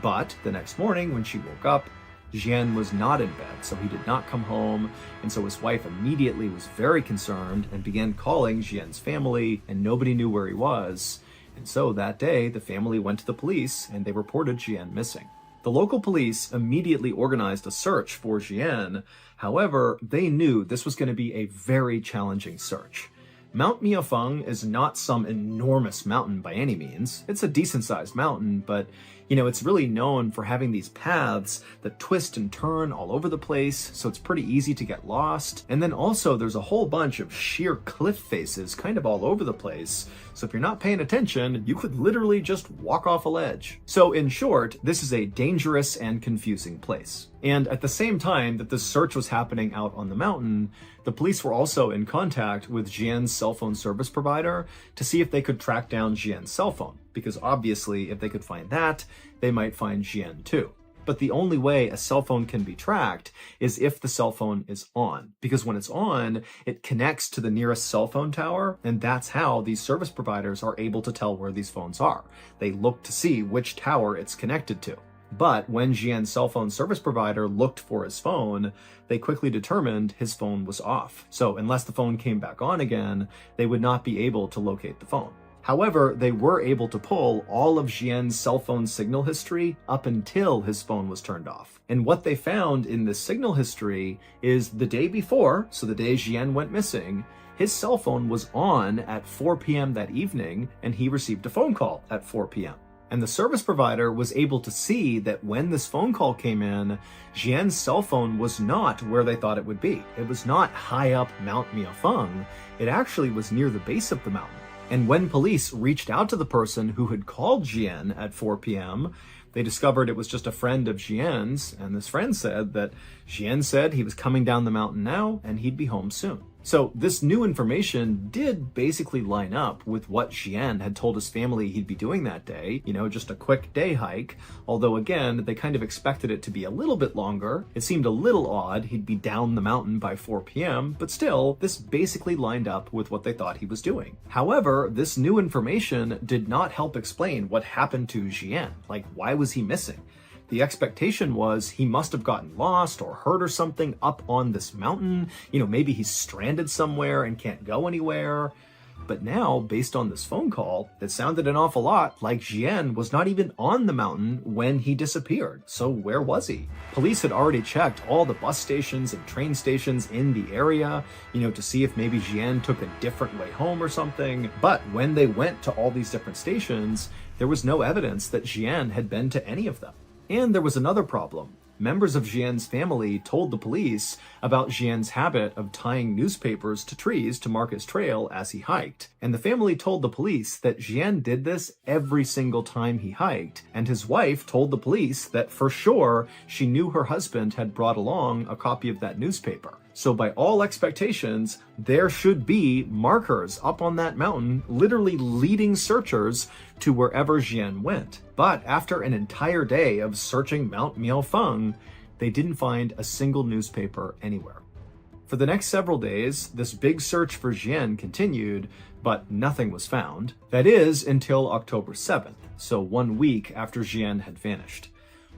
A: But the next morning when she woke up, Jian was not in bed, so he did not come home, and so his wife immediately was very concerned and began calling Jian's family, and nobody knew where he was. And so that day, the family went to the police and they reported Jian missing. The local police immediately organized a search for Jian. However, they knew this was going to be a very challenging search. Mount Miafeng is not some enormous mountain by any means. It's a decent-sized mountain, but, it's really known for having these paths that twist and turn all over the place, so it's pretty easy to get lost. And then also there's a whole bunch of sheer cliff faces kind of all over the place, so if you're not paying attention, you could literally just walk off a ledge. So in short, this is a dangerous and confusing place. And at the same time that this search was happening out on the mountain, the police were also in contact with Jian's cell phone service provider to see if they could track down Jian's cell phone, because obviously if they could find that, they might find Jian too. But the only way a cell phone can be tracked is if the cell phone is on, because when it's on, it connects to the nearest cell phone tower, and that's how these service providers are able to tell where these phones are. They look to see which tower it's connected to. But when Jian's cell phone service provider looked for his phone, they quickly determined his phone was off. So unless the phone came back on again, they would not be able to locate the phone. However, they were able to pull all of Jian's cell phone signal history up until his phone was turned off. And what they found in this signal history is the day before, so the day Jian went missing, his cell phone was on at 4 p.m. that evening, and he received a phone call at 4 p.m. And the service provider was able to see that when this phone call came in, Jian's cell phone was not where they thought it would be. It was not high up Mount Miafeng. It actually was near the base of the mountain. And when police reached out to the person who had called Jian at 4 p.m., they discovered it was just a friend of Jian's, and this friend said that Jian said he was coming down the mountain now and he'd be home soon. So this new information did basically line up with what Jian had told his family he'd be doing that day, just a quick day hike. Although again, they kind of expected it to be a little bit longer. It seemed a little odd he'd be down the mountain by 4 p.m., but still, this basically lined up with what they thought he was doing. However, this new information did not help explain what happened to Jian. Like, why was he missing? The expectation was he must have gotten lost or hurt or something up on this mountain. Maybe he's stranded somewhere and can't go anywhere. But now, based on this phone call, it sounded an awful lot like Jian was not even on the mountain when he disappeared. So where was he? Police had already checked all the bus stations and train stations in the area, to see if maybe Jian took a different way home or something. But when they went to all these different stations, there was no evidence that Jian had been to any of them. And there was another problem. Members of Jian's family told the police about Jian's habit of tying newspapers to trees to mark his trail as he hiked. And the family told the police that Jian did this every single time he hiked. And his wife told the police that for sure she knew her husband had brought along a copy of that newspaper. So by all expectations, there should be markers up on that mountain, literally leading searchers to wherever Jian went. But after an entire day of searching Mount Miafeng, they didn't find a single newspaper anywhere. For the next several days, this big search for Jian continued, but nothing was found. That is, until October 7th, so 1 week after Jian had vanished.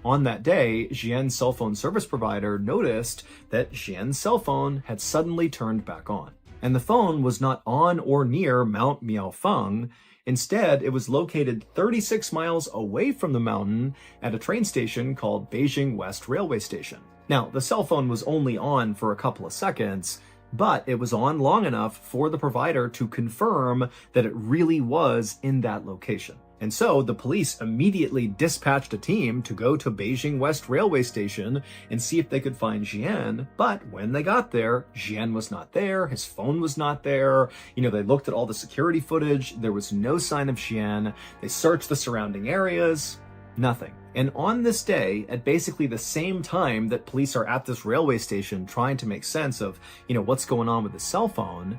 A: On that day, Jian's cell phone service provider noticed that Jian's cell phone had suddenly turned back on. And the phone was not on or near Mount Miaofeng. Instead, it was located 36 miles away from the mountain at a train station called Beijing West Railway Station. Now, the cell phone was only on for a couple of seconds, but it was on long enough for the provider to confirm that it really was in that location. And so the police immediately dispatched a team to go to Beijing West Railway Station and see if they could find Jian. But when they got there, Jian was not there. His phone was not there. They looked at all the security footage. There was no sign of Jian. They searched the surrounding areas. Nothing. And on this day, at basically the same time that police are at this railway station trying to make sense of, what's going on with the cell phone,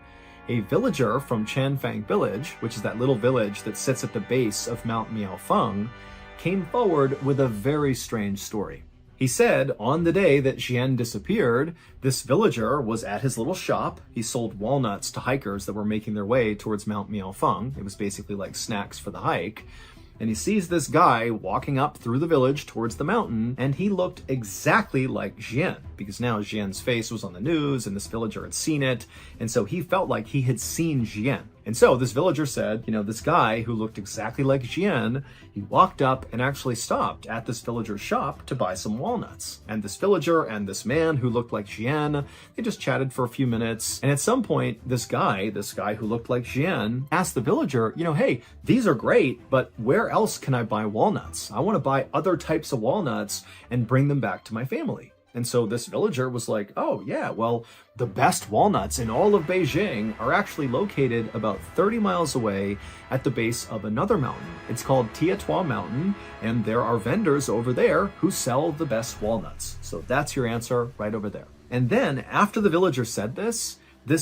A: a villager from Chanfang Village, which is that little village that sits at the base of Mount Miaofeng, came forward with a very strange story. He said on the day that Jian disappeared, this villager was at his little shop. He sold walnuts to hikers that were making their way towards Mount Miaofeng. It was basically like snacks for the hike. And he sees this guy walking up through the village towards the mountain, and he looked exactly like Jian, because now Jian's face was on the news and this villager had seen it, and so he felt like he had seen Jian. And so this villager said, this guy who looked exactly like Jian, he walked up and actually stopped at this villager's shop to buy some walnuts. And this villager and this man who looked like Jian, they just chatted for a few minutes. And at some point, this guy who looked like Jian, asked the villager, hey, these are great, but where else can I buy walnuts? I want to buy other types of walnuts and bring them back to my family. And so this villager was like, oh yeah, well, the best walnuts in all of Beijing are actually located about 30 miles away at the base of another mountain. It's called Tietua Mountain, and there are vendors over there who sell the best walnuts. So that's your answer right over there. And then after the villager said this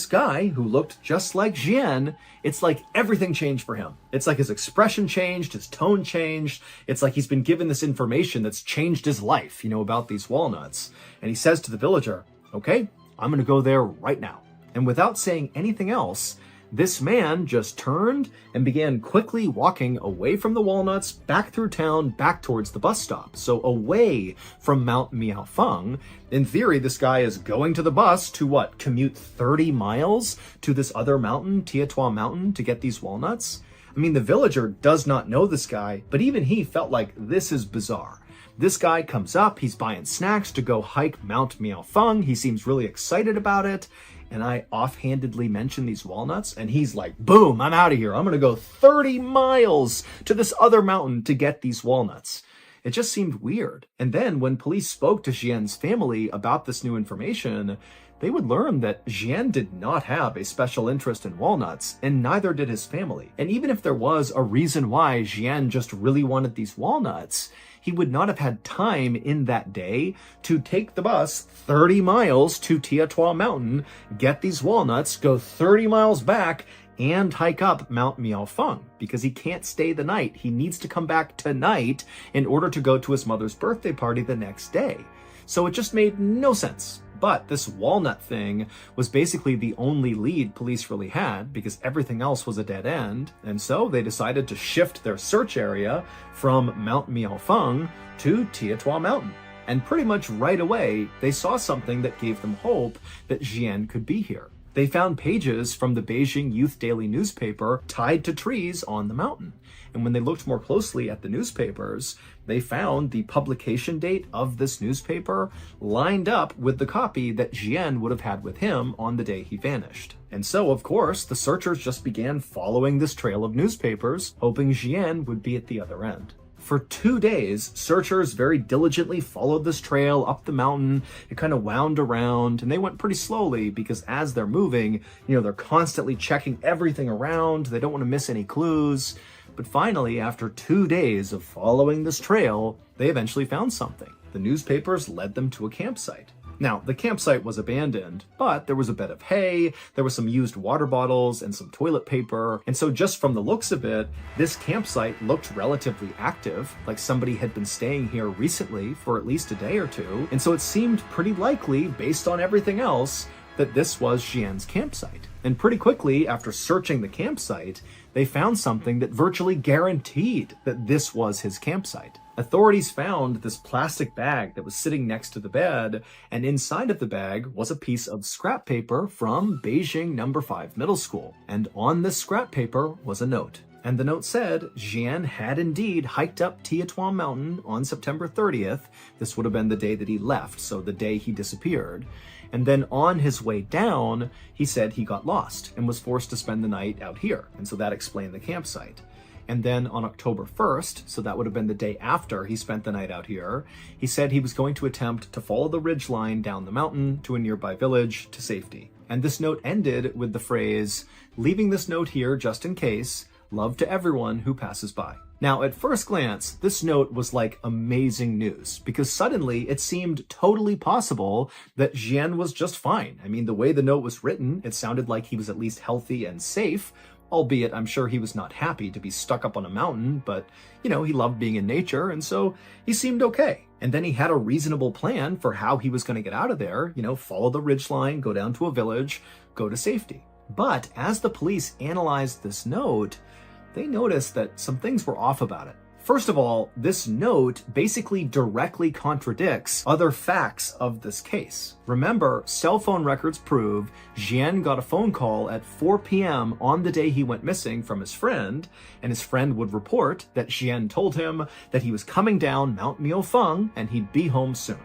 A: guy who looked just like Jian, it's like everything changed for him. It's like his expression changed, his tone changed. It's like he's been given this information that's changed his life, about these walnuts. And he says to the villager, okay, I'm going to go there right now. And without saying anything else, this man just turned and began quickly walking away from the walnuts, back through town, back towards the bus stop. So away from Mount Miaofeng. In theory, this guy is going to the bus to commute 30 miles to this other mountain, Tietua Mountain, to get these walnuts? I mean, the villager does not know this guy, but even he felt like this is bizarre. This guy comes up, he's buying snacks to go hike Mount Miaofeng. He seems really excited about it. And I offhandedly mention these walnuts, and he's like, boom, I'm out of here. I'm going to go 30 miles to this other mountain to get these walnuts. It just seemed weird. And then when police spoke to Jian's family about this new information, they would learn that Jian did not have a special interest in walnuts, and neither did his family. And even if there was a reason why Jian just really wanted these walnuts, he would not have had time in that day to take the bus 30 miles to Tietua Mountain, get these walnuts, go 30 miles back, and hike up Mount Miaofeng, because he can't stay the night. He needs to come back tonight in order to go to his mother's birthday party the next day. So it just made no sense. But this walnut thing was basically the only lead police really had, because everything else was a dead end. And so they decided to shift their search area from Mount Miaofeng to Tietua Mountain. And pretty much right away, they saw something that gave them hope that Jian could be here. They found pages from the Beijing Youth Daily newspaper tied to trees on the mountain. And when they looked more closely at the newspapers, they found the publication date of this newspaper lined up with the copy that Jian would have had with him on the day he vanished. And so, of course, the searchers just began following this trail of newspapers, hoping Jian would be at the other end. For 2 days, searchers very diligently followed this trail up the mountain. It kind of wound around, and they went pretty slowly because as they're moving, they're constantly checking everything around. They don't want to miss any clues. But finally, after 2 days of following this trail, they eventually found something. The newspapers led them to a campsite. Now, the campsite was abandoned, but there was a bed of hay, there were some used water bottles, and some toilet paper. And so just from the looks of it, this campsite looked relatively active, like somebody had been staying here recently for at least a day or two. And so it seemed pretty likely, based on everything else, that this was Jian's campsite. And pretty quickly, after searching the campsite, they found something that virtually guaranteed that this was his campsite. Authorities found this plastic bag that was sitting next to the bed, and inside of the bag was a piece of scrap paper from Beijing No. 5 Middle School. And on this scrap paper was a note. And the note said Jian had indeed hiked up Tiatuan Mountain on September 30th. This would have been the day that he left, so the day he disappeared. And then on his way down, he said he got lost and was forced to spend the night out here. And so that explained the campsite. And then on October 1st, so that would have been the day after he spent the night out here, he said he was going to attempt to follow the ridge line down the mountain to a nearby village to safety. And this note ended with the phrase, "Leaving this note here just in case. Love to everyone who passes by." Now, at first glance, this note was like amazing news because suddenly it seemed totally possible that Jian was just fine. I mean, the way the note was written, it sounded like he was at least healthy and safe, albeit I'm sure he was not happy to be stuck up on a mountain, but, he loved being in nature, and so he seemed okay. And then he had a reasonable plan for how he was going to get out of there, follow the ridgeline, go down to a village, go to safety. But as the police analyzed this note, they noticed that some things were off about it. First of all, this note basically directly contradicts other facts of this case. Remember, cell phone records prove Jian got a phone call at 4 p.m. on the day he went missing from his friend, and his friend would report that Jian told him that he was coming down Mount Miaofeng and he'd be home soon.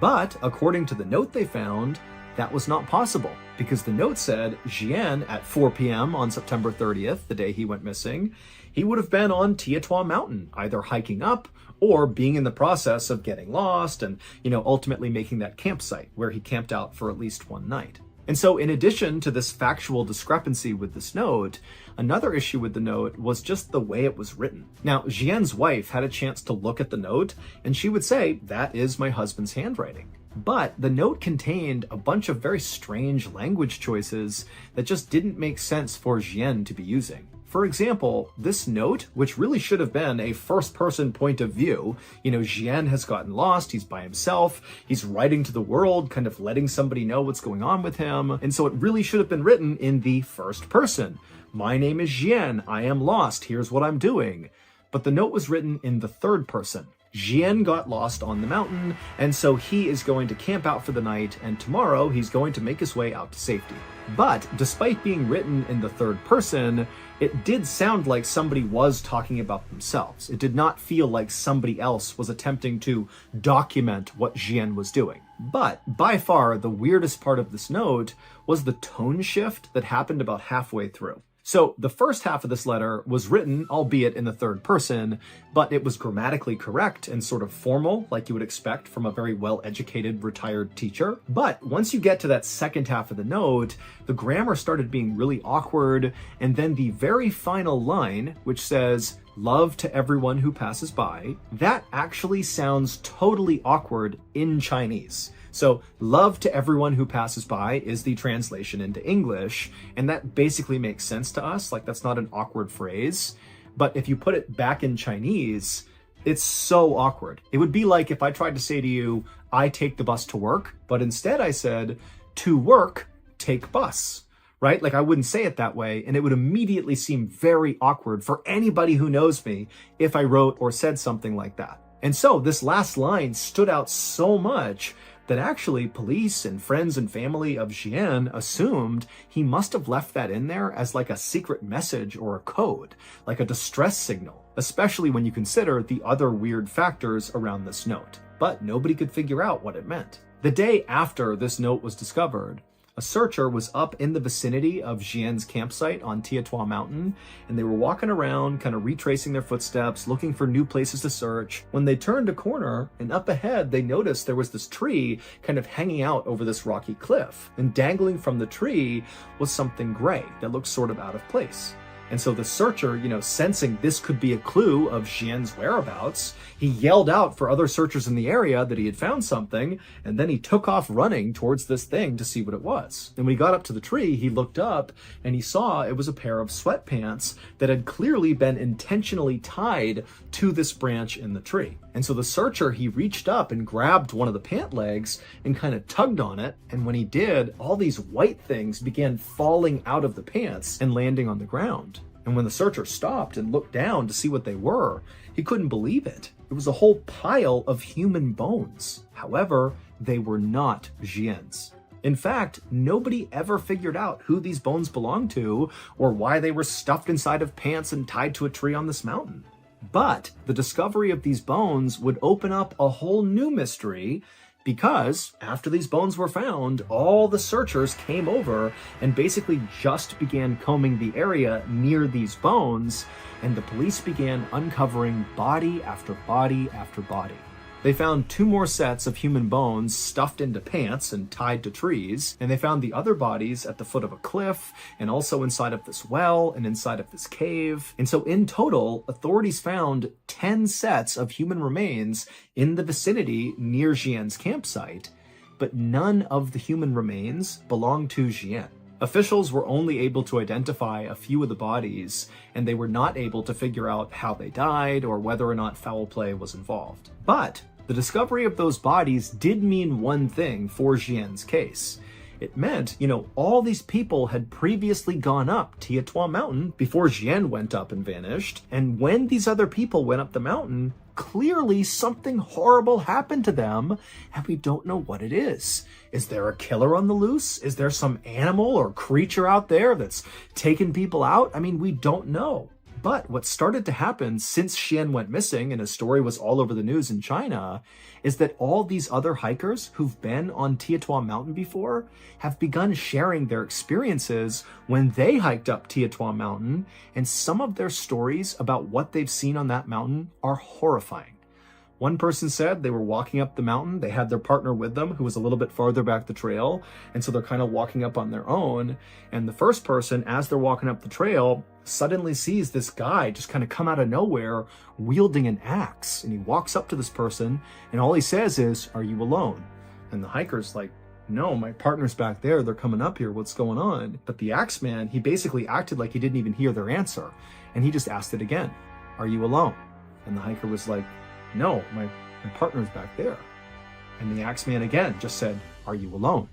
A: But according to the note they found, that was not possible, because the note said Jian at 4 p.m. on September 30th, the day he went missing, he would have been on Tiatuan Mountain, either hiking up or being in the process of getting lost and, ultimately making that campsite where he camped out for at least one night. And so in addition to this factual discrepancy with this note, another issue with the note was just the way it was written. Now, Jian's wife had a chance to look at the note, and she would say, "That is my husband's handwriting." But the note contained a bunch of very strange language choices that just didn't make sense for Jian to be using. For example, this note, which really should have been a first-person point of view, Jian has gotten lost, he's by himself, he's writing to the world, kind of letting somebody know what's going on with him, and so it really should have been written in the first person. "My name is Jian, I am lost, here's what I'm doing." But the note was written in the third person. Jian got lost on the mountain, and so he is going to camp out for the night, and tomorrow he's going to make his way out to safety. But despite being written in the third person, it did sound like somebody was talking about themselves. It did not feel like somebody else was attempting to document what Jian was doing. But by far, the weirdest part of this note was the tone shift that happened about halfway through. So the first half of this letter was written, albeit in the third person, but it was grammatically correct and sort of formal, like you would expect from a very well-educated retired teacher. But once you get to that second half of the note, the grammar started being really awkward, and then the very final line, which says, "Love to everyone who passes by," that actually sounds totally awkward in Chinese. So "love to everyone who passes by" is the translation into English, and that basically makes sense to us, like that's not an awkward phrase. But if you put it back in Chinese, it's so awkward. It would be like if I tried to say to you, "I take the bus to work," but instead I said, "To work, take bus." Right? Like I wouldn't say it that way, and it would immediately seem very awkward for anybody who knows me if I wrote or said something like that. And so this last line stood out so much that actually police and friends and family of Jian assumed he must have left that in there as like a secret message or a code, like a distress signal, especially when you consider the other weird factors around this note. But nobody could figure out what it meant. The day after this note was discovered, a searcher was up in the vicinity of Jian's campsite on Tiatuan Mountain, and they were walking around, kind of retracing their footsteps, looking for new places to search, when they turned a corner, and up ahead they noticed there was this tree kind of hanging out over this rocky cliff, and dangling from the tree was something gray that looked sort of out of place. And so the searcher, sensing this could be a clue of Xian's whereabouts, he yelled out for other searchers in the area that he had found something, and then he took off running towards this thing to see what it was. And when he got up to the tree, he looked up and he saw it was a pair of sweatpants that had clearly been intentionally tied to this branch in the tree. And so the searcher, he reached up and grabbed one of the pant legs and kind of tugged on it. And when he did, all these white things began falling out of the pants and landing on the ground. And when the searcher stopped and looked down to see what they were, he couldn't believe it. It was a whole pile of human bones. However, they were not Xian's. In fact, nobody ever figured out who these bones belonged to or why they were stuffed inside of pants and tied to a tree on this mountain. But the discovery of these bones would open up a whole new mystery, because after these bones were found, all the searchers came over and basically just began combing the area near these bones, and the police began uncovering body after body after body. They found 2 more sets of human bones stuffed into pants and tied to trees, and they found the other bodies at the foot of a cliff, and also inside of this well, and inside of this cave. And so in total, authorities found 10 sets of human remains in the vicinity near Xian's campsite, but none of the human remains belonged to Xian. Officials were only able to identify a few of the bodies, and they were not able to figure out how they died or whether or not foul play was involved. But the discovery of those bodies did mean one thing for Xian's case. It meant, all these people had previously gone up Tietua Mountain before Xian went up and vanished. And when these other people went up the mountain, clearly something horrible happened to them, and we don't know what it is. Is there a killer on the loose? Is there some animal or creature out there that's taken people out? I mean, we don't know. But what started to happen since Xian went missing and his story was all over the news in China is that all these other hikers who've been on Tietua Mountain before have begun sharing their experiences when they hiked up Tietua Mountain, and some of their stories about what they've seen on that mountain are horrifying. One person said they were walking up the mountain, they had their partner with them who was a little bit farther back the trail, and so they're kind of walking up on their own, and the first person, as they're walking up the trail, suddenly sees this guy just kind of come out of nowhere wielding an axe, and he walks up to this person, and all he says is, "Are you alone?" And the hiker's like, "No, my partner's back there, they're coming up here, what's going on?" But the axe man, he basically acted like he didn't even hear their answer, and he just asked it again, "Are you alone?" And the hiker was like, "No, my partner's back there." And the Axeman again just said, "Are you alone?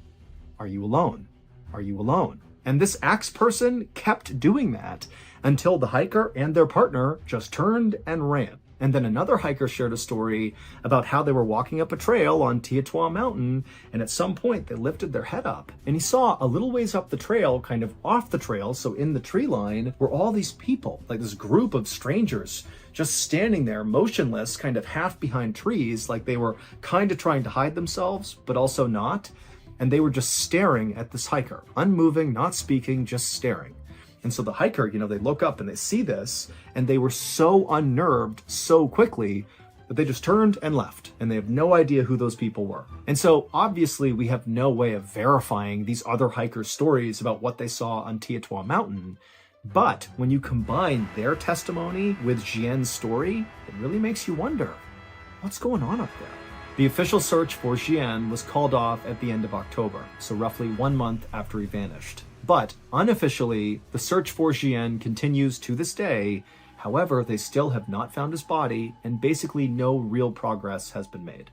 A: Are you alone? Are you alone?" And this axe person kept doing that until the hiker and their partner just turned and ran. And then another hiker shared a story about how they were walking up a trail on Tietua Mountain, and at some point they lifted their head up, and he saw a little ways up the trail, kind of off the trail, so in the tree line, were all these people, like this group of strangers, just standing there motionless, kind of half behind trees, like they were kind of trying to hide themselves, but also not. And they were just staring at this hiker, unmoving, not speaking, just staring. And so the hiker, they look up and they see this, and they were so unnerved so quickly that they just turned and left, and they have no idea who those people were. And so obviously we have no way of verifying these other hikers' stories about what they saw on Tietua Mountain. But when you combine their testimony with Xian's story, it really makes you wonder, what's going on up there? The official search for Xian was called off at the end of October, so roughly 1 month after he vanished. But unofficially, the search for Xian continues to this day. However, they still have not found his body, and basically no real progress has been made.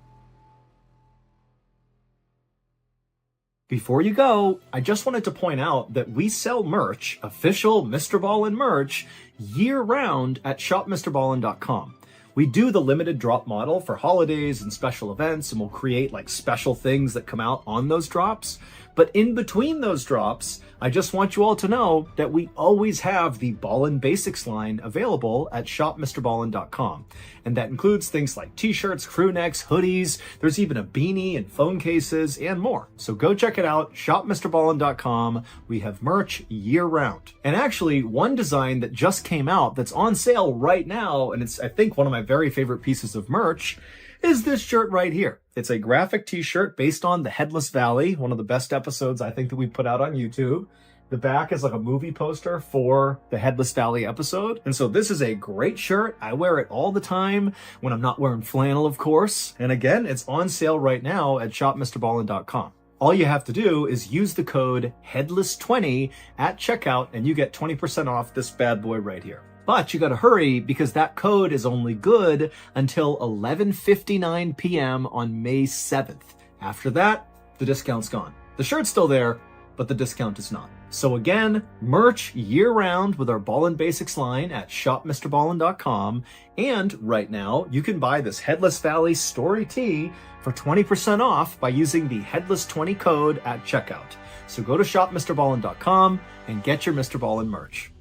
A: Before you go, I just wanted to point out that we sell merch, official MrBallen merch, year-round at shopmrballen.com. We do the limited drop model for holidays and special events, and we'll create like special things that come out on those drops. But in between those drops, I just want you all to know that we always have the Ballin Basics line available at shopmrballen.com. And that includes things like t-shirts, crew necks, hoodies, there's even a beanie and phone cases and more. So go check it out, shopmrballen.com. We have merch year round. And actually, one design that just came out that's on sale right now, and it's I think one of my very favorite pieces of merch, is this shirt right here. It's a graphic t-shirt based on the Headless Valley, one of the best episodes I think that we put out on YouTube. The back is like a movie poster for the Headless Valley episode. And so this is a great shirt. I wear it all the time when I'm not wearing flannel, of course. And again, it's on sale right now at shopmrballen.com. All you have to do is use the code HEADLESS20 at checkout and you get 20% off this bad boy right here. But you gotta hurry because that code is only good until 11:59 p.m. on May 7th. After that, the discount's gone. The shirt's still there, but the discount is not. So again, merch year-round with our Ballin' Basics line at shopmrballen.com. And right now, you can buy this Headless Valley story tee for 20% off by using the HEADLESS20 code at checkout. So go to shopmrballen.com and get your MrBallen merch.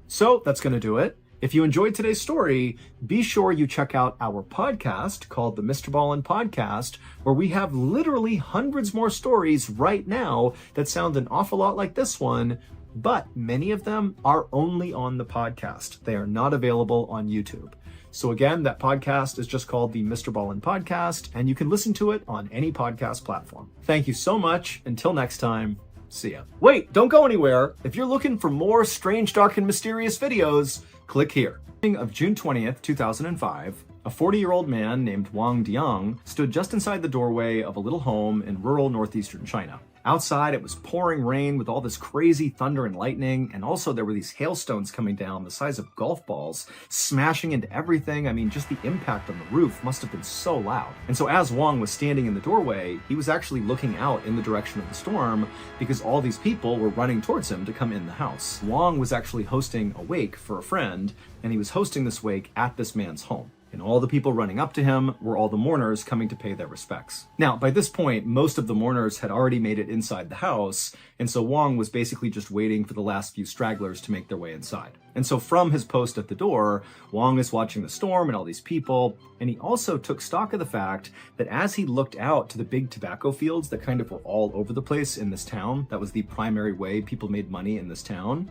A: So that's going to do it. If you enjoyed today's story, be sure you check out our podcast called the MrBallen Podcast, where we have literally hundreds more stories right now that sound an awful lot like this one, but many of them are only on the podcast. They are not available on YouTube. So again, that podcast is just called the MrBallen Podcast, and you can listen to it on any podcast platform. Thank you so much. Until next time, see ya. Wait, don't go anywhere. If you're looking for more strange, dark, and mysterious videos, click here. Of June 20th, 2005, a 40-year-old man named Wang Diang stood just inside the doorway of a little home in rural northeastern China. Outside, it was pouring rain with all this crazy thunder and lightning, and also there were these hailstones coming down the size of golf balls, smashing into everything. I mean, just the impact on the roof must have been so loud. And so as Wang was standing in the doorway, he was actually looking out in the direction of the storm because all these people were running towards him to come in the house. Wang was actually hosting a wake for a friend, and he was hosting this wake at this man's home. And all the people running up to him were all the mourners coming to pay their respects. Now, by this point, most of the mourners had already made it inside the house, and so Wang was basically just waiting for the last few stragglers to make their way inside. And so from his post at the door, Wang is watching the storm and all these people, and he also took stock of the fact that as he looked out to the big tobacco fields that kind of were all over the place in this town, that was the primary way people made money in this town,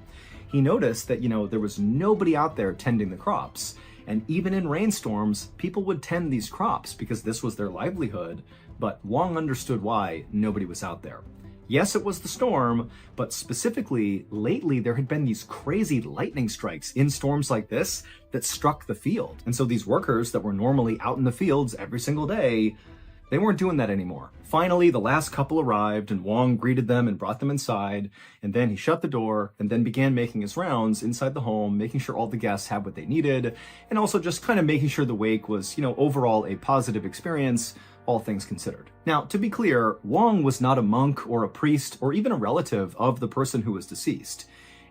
A: he noticed that, there was nobody out there tending the crops. And even in rainstorms, people would tend these crops because this was their livelihood, but Wang understood why nobody was out there. Yes, it was the storm, but specifically, lately there had been these crazy lightning strikes in storms like this that struck the field. And so these workers that were normally out in the fields every single day, they weren't doing that anymore. Finally, the last couple arrived and Wang greeted them and brought them inside. And then he shut the door and then began making his rounds inside the home, making sure all the guests had what they needed. And also just kind of making sure the wake was, overall a positive experience, all things considered. Now, to be clear, Wang was not a monk or a priest or even a relative of the person who was deceased.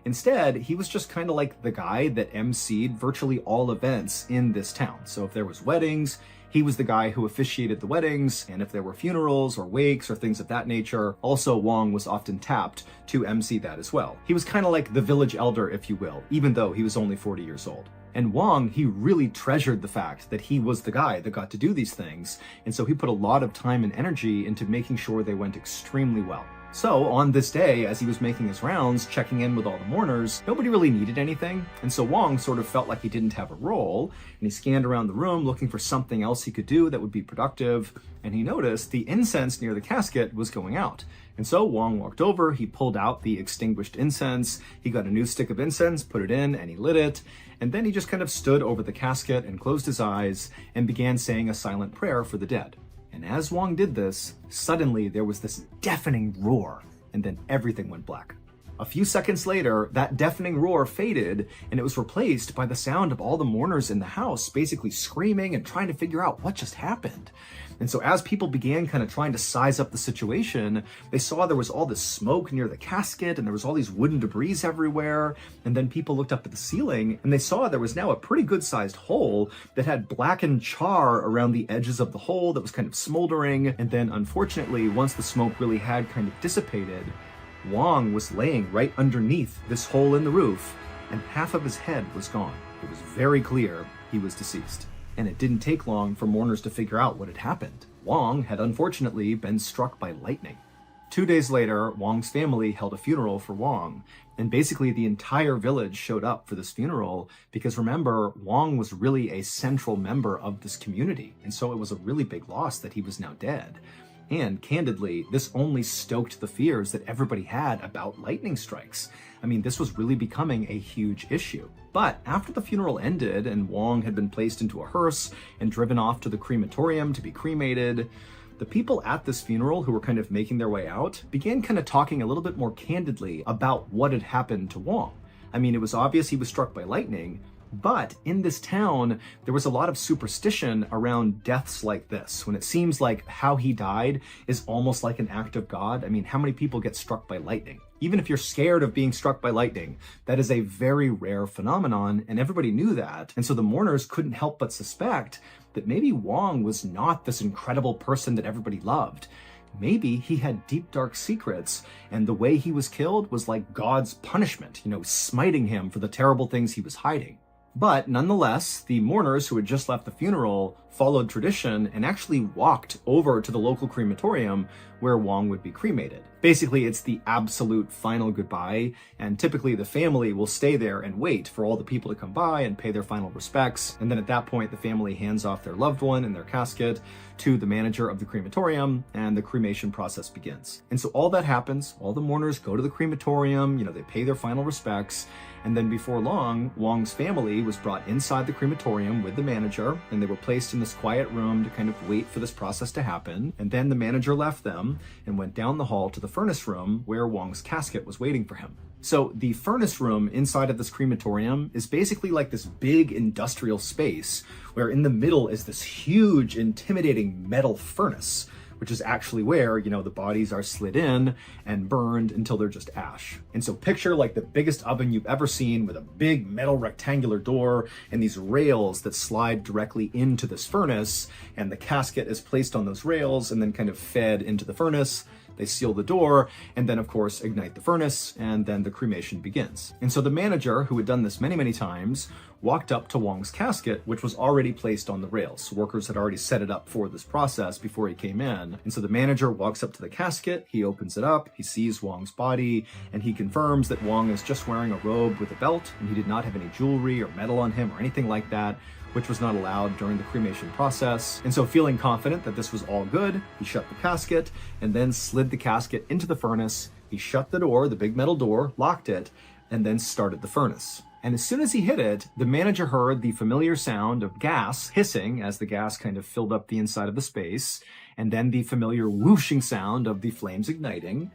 A: Instead, he was just kind of like the guy that emceed virtually all events in this town. So if there was weddings, he was the guy who officiated the weddings, and if there were funerals or wakes or things of that nature, also Wang was often tapped to MC that as well. He was kind of like the village elder, if you will, even though he was only 40 years old. And Wang, he really treasured the fact that he was the guy that got to do these things, and so he put a lot of time and energy into making sure they went extremely well. So on this day, as he was making his rounds, checking in with all the mourners, nobody really needed anything. And so Wang sort of felt like he didn't have a role, and he scanned around the room looking for something else he could do that would be productive. And he noticed the incense near the casket was going out. And so Wang walked over, he pulled out the extinguished incense, he got a new stick of incense, put it in, and he lit it. And then he just kind of stood over the casket and closed his eyes and began saying a silent prayer for the dead. And as Wang did this, suddenly there was this deafening roar, and then everything went black. A few seconds later, that deafening roar faded, and it was replaced by the sound of all the mourners in the house basically screaming and trying to figure out what just happened. And so as people began kind of trying to size up the situation, they saw there was all this smoke near the casket, and there was all these wooden debris everywhere. And then people looked up at the ceiling, and they saw there was now a pretty good-sized hole that had blackened char around the edges of the hole that was kind of smoldering. And then, unfortunately, once the smoke really had kind of dissipated, Wang was laying right underneath this hole in the roof, and half of his head was gone. It was very clear he was deceased. And it didn't take long for mourners to figure out what had happened. Wang had unfortunately been struck by lightning. 2 days later, Wang's family held a funeral for Wang, and basically the entire village showed up for this funeral because remember, Wang was really a central member of this community, and so it was a really big loss that he was now dead. And candidly, this only stoked the fears that everybody had about lightning strikes. I mean, this was really becoming a huge issue. But after the funeral ended and Wong had been placed into a hearse and driven off to the crematorium to be cremated, the people at this funeral who were kind of making their way out began kind of talking a little bit more candidly about what had happened to Wong. I mean, it was obvious he was struck by lightning, but in this town, there was a lot of superstition around deaths like this, when it seems like how he died is almost like an act of God. I mean, how many people get struck by lightning? Even if you're scared of being struck by lightning, that is a very rare phenomenon, and everybody knew that. And so the mourners couldn't help but suspect that maybe Wong was not this incredible person that everybody loved. Maybe he had deep, dark secrets, and the way he was killed was like God's punishment, smiting him for the terrible things he was hiding. But nonetheless, the mourners who had just left the funeral followed tradition and actually walked over to the local crematorium where Wong would be cremated. Basically, it's the absolute final goodbye, and typically the family will stay there and wait for all the people to come by and pay their final respects, and then at that point the family hands off their loved one in their casket to the manager of the crematorium, and the cremation process begins. And so all that happens, all the mourners go to the crematorium, they pay their final respects, and then before long, Wong's family was brought inside the crematorium with the manager, and they were placed in this quiet room to kind of wait for this process to happen. And then the manager left them and went down the hall to the furnace room where Wong's casket was waiting for him. So the furnace room inside of this crematorium is basically like this big industrial space where in the middle is this huge, intimidating metal furnace, which is actually where, the bodies are slid in and burned until they're just ash. And so picture like the biggest oven you've ever seen with a big metal rectangular door and these rails that slide directly into this furnace, and the casket is placed on those rails and then kind of fed into the furnace. They seal the door, and then of course ignite the furnace, and then the cremation begins. And so the manager, who had done this many, many times, walked up to Wong's casket, which was already placed on the rails. So workers had already set it up for this process before he came in. And so the manager walks up to the casket, he opens it up, he sees Wong's body, and he confirms that Wong is just wearing a robe with a belt, and he did not have any jewelry or metal on him or anything like that, which was not allowed during the cremation process. And so feeling confident that this was all good, he shut the casket and then slid the casket into the furnace. He shut the door, the big metal door, locked it, and then started the furnace. And as soon as he hit it, the manager heard the familiar sound of gas hissing as the gas kind of filled up the inside of the space, and then the familiar whooshing sound of the flames igniting.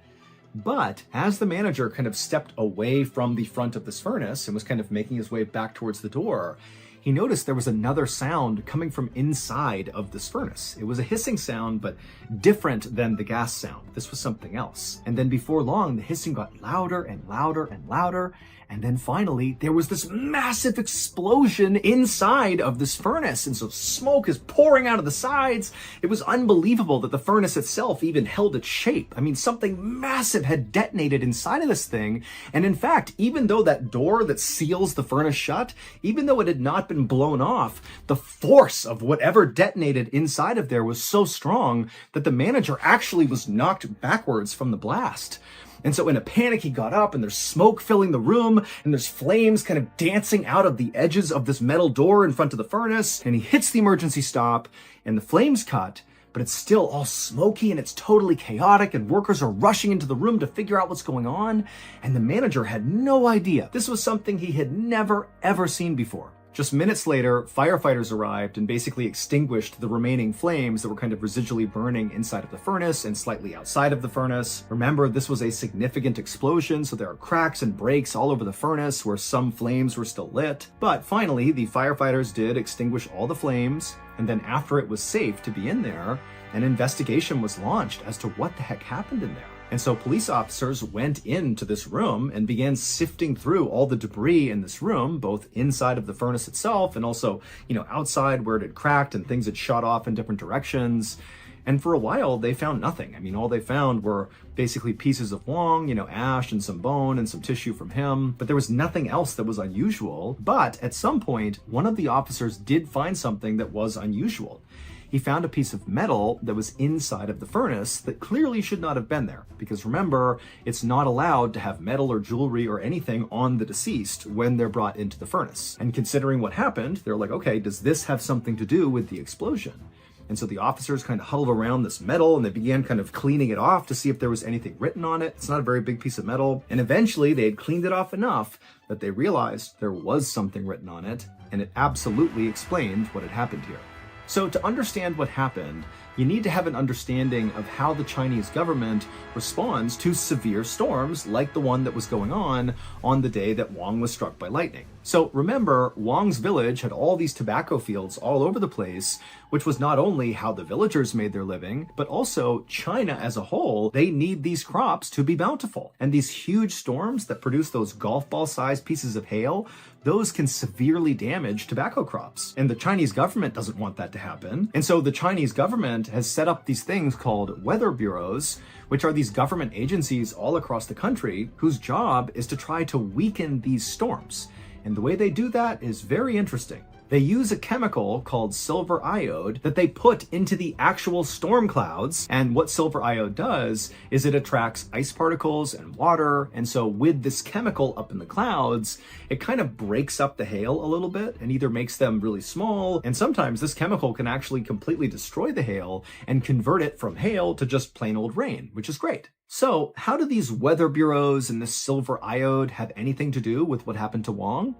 A: But as the manager kind of stepped away from the front of this furnace and was kind of making his way back towards the door, he noticed there was another sound coming from inside of this furnace. It was a hissing sound, but different than the gas sound. This was something else. And then before long, the hissing got louder and louder and louder. And then finally, there was this massive explosion inside of this furnace. And so smoke is pouring out of the sides. It was unbelievable that the furnace itself even held its shape. I mean, something massive had detonated inside of this thing. And in fact, even though that door that seals the furnace shut, even though it had not been blown off, the force of whatever detonated inside of there was so strong that the manager actually was knocked backwards from the blast. And so in a panic, he got up and there's smoke filling the room and there's flames kind of dancing out of the edges of this metal door in front of the furnace. And he hits the emergency stop and the flames cut, but it's still all smoky and it's totally chaotic and workers are rushing into the room to figure out what's going on. And the manager had no idea. This was something he had never, ever seen before. Just minutes later, firefighters arrived and basically extinguished the remaining flames that were kind of residually burning inside of the furnace and slightly outside of the furnace. Remember, this was a significant explosion, so there are cracks and breaks all over the furnace where some flames were still lit. But finally, the firefighters did extinguish all the flames, and then after it was safe to be in there, an investigation was launched as to what the heck happened in there. And so police officers went into this room and began sifting through all the debris in this room, both inside of the furnace itself and also, outside where it had cracked and things had shot off in different directions. And for a while, they found nothing. I mean, all they found were basically pieces of Wong, ash and some bone and some tissue from him. But there was nothing else that was unusual. But at some point, one of the officers did find something that was unusual. He found a piece of metal that was inside of the furnace that clearly should not have been there. Because remember, it's not allowed to have metal or jewelry or anything on the deceased when they're brought into the furnace. And considering what happened, they're like, okay, does this have something to do with the explosion? And so the officers kind of huddled around this metal and they began kind of cleaning it off to see if there was anything written on it. It's not a very big piece of metal. And eventually they had cleaned it off enough that they realized there was something written on it, and it absolutely explained what had happened here. So to understand what happened, you need to have an understanding of how the Chinese government responds to severe storms like the one that was going on the day that Wang was struck by lightning. So remember, Wang's village had all these tobacco fields all over the place, which was not only how the villagers made their living, but also China as a whole. They need these crops to be bountiful. And these huge storms that produce those golf ball-sized pieces of hail, those can severely damage tobacco crops. And the Chinese government doesn't want that to happen. And so the Chinese government has set up these things called weather bureaus, which are these government agencies all across the country whose job is to try to weaken these storms. And the way they do that is very interesting. They use a chemical called silver iode that they put into the actual storm clouds. And what silver iode does is it attracts ice particles and water. And so with this chemical up in the clouds, it kind of breaks up the hail a little bit and either makes them really small. And sometimes this chemical can actually completely destroy the hail and convert it from hail to just plain old rain, which is great. So how do these weather bureaus and this silver iode have anything to do with what happened to Wang?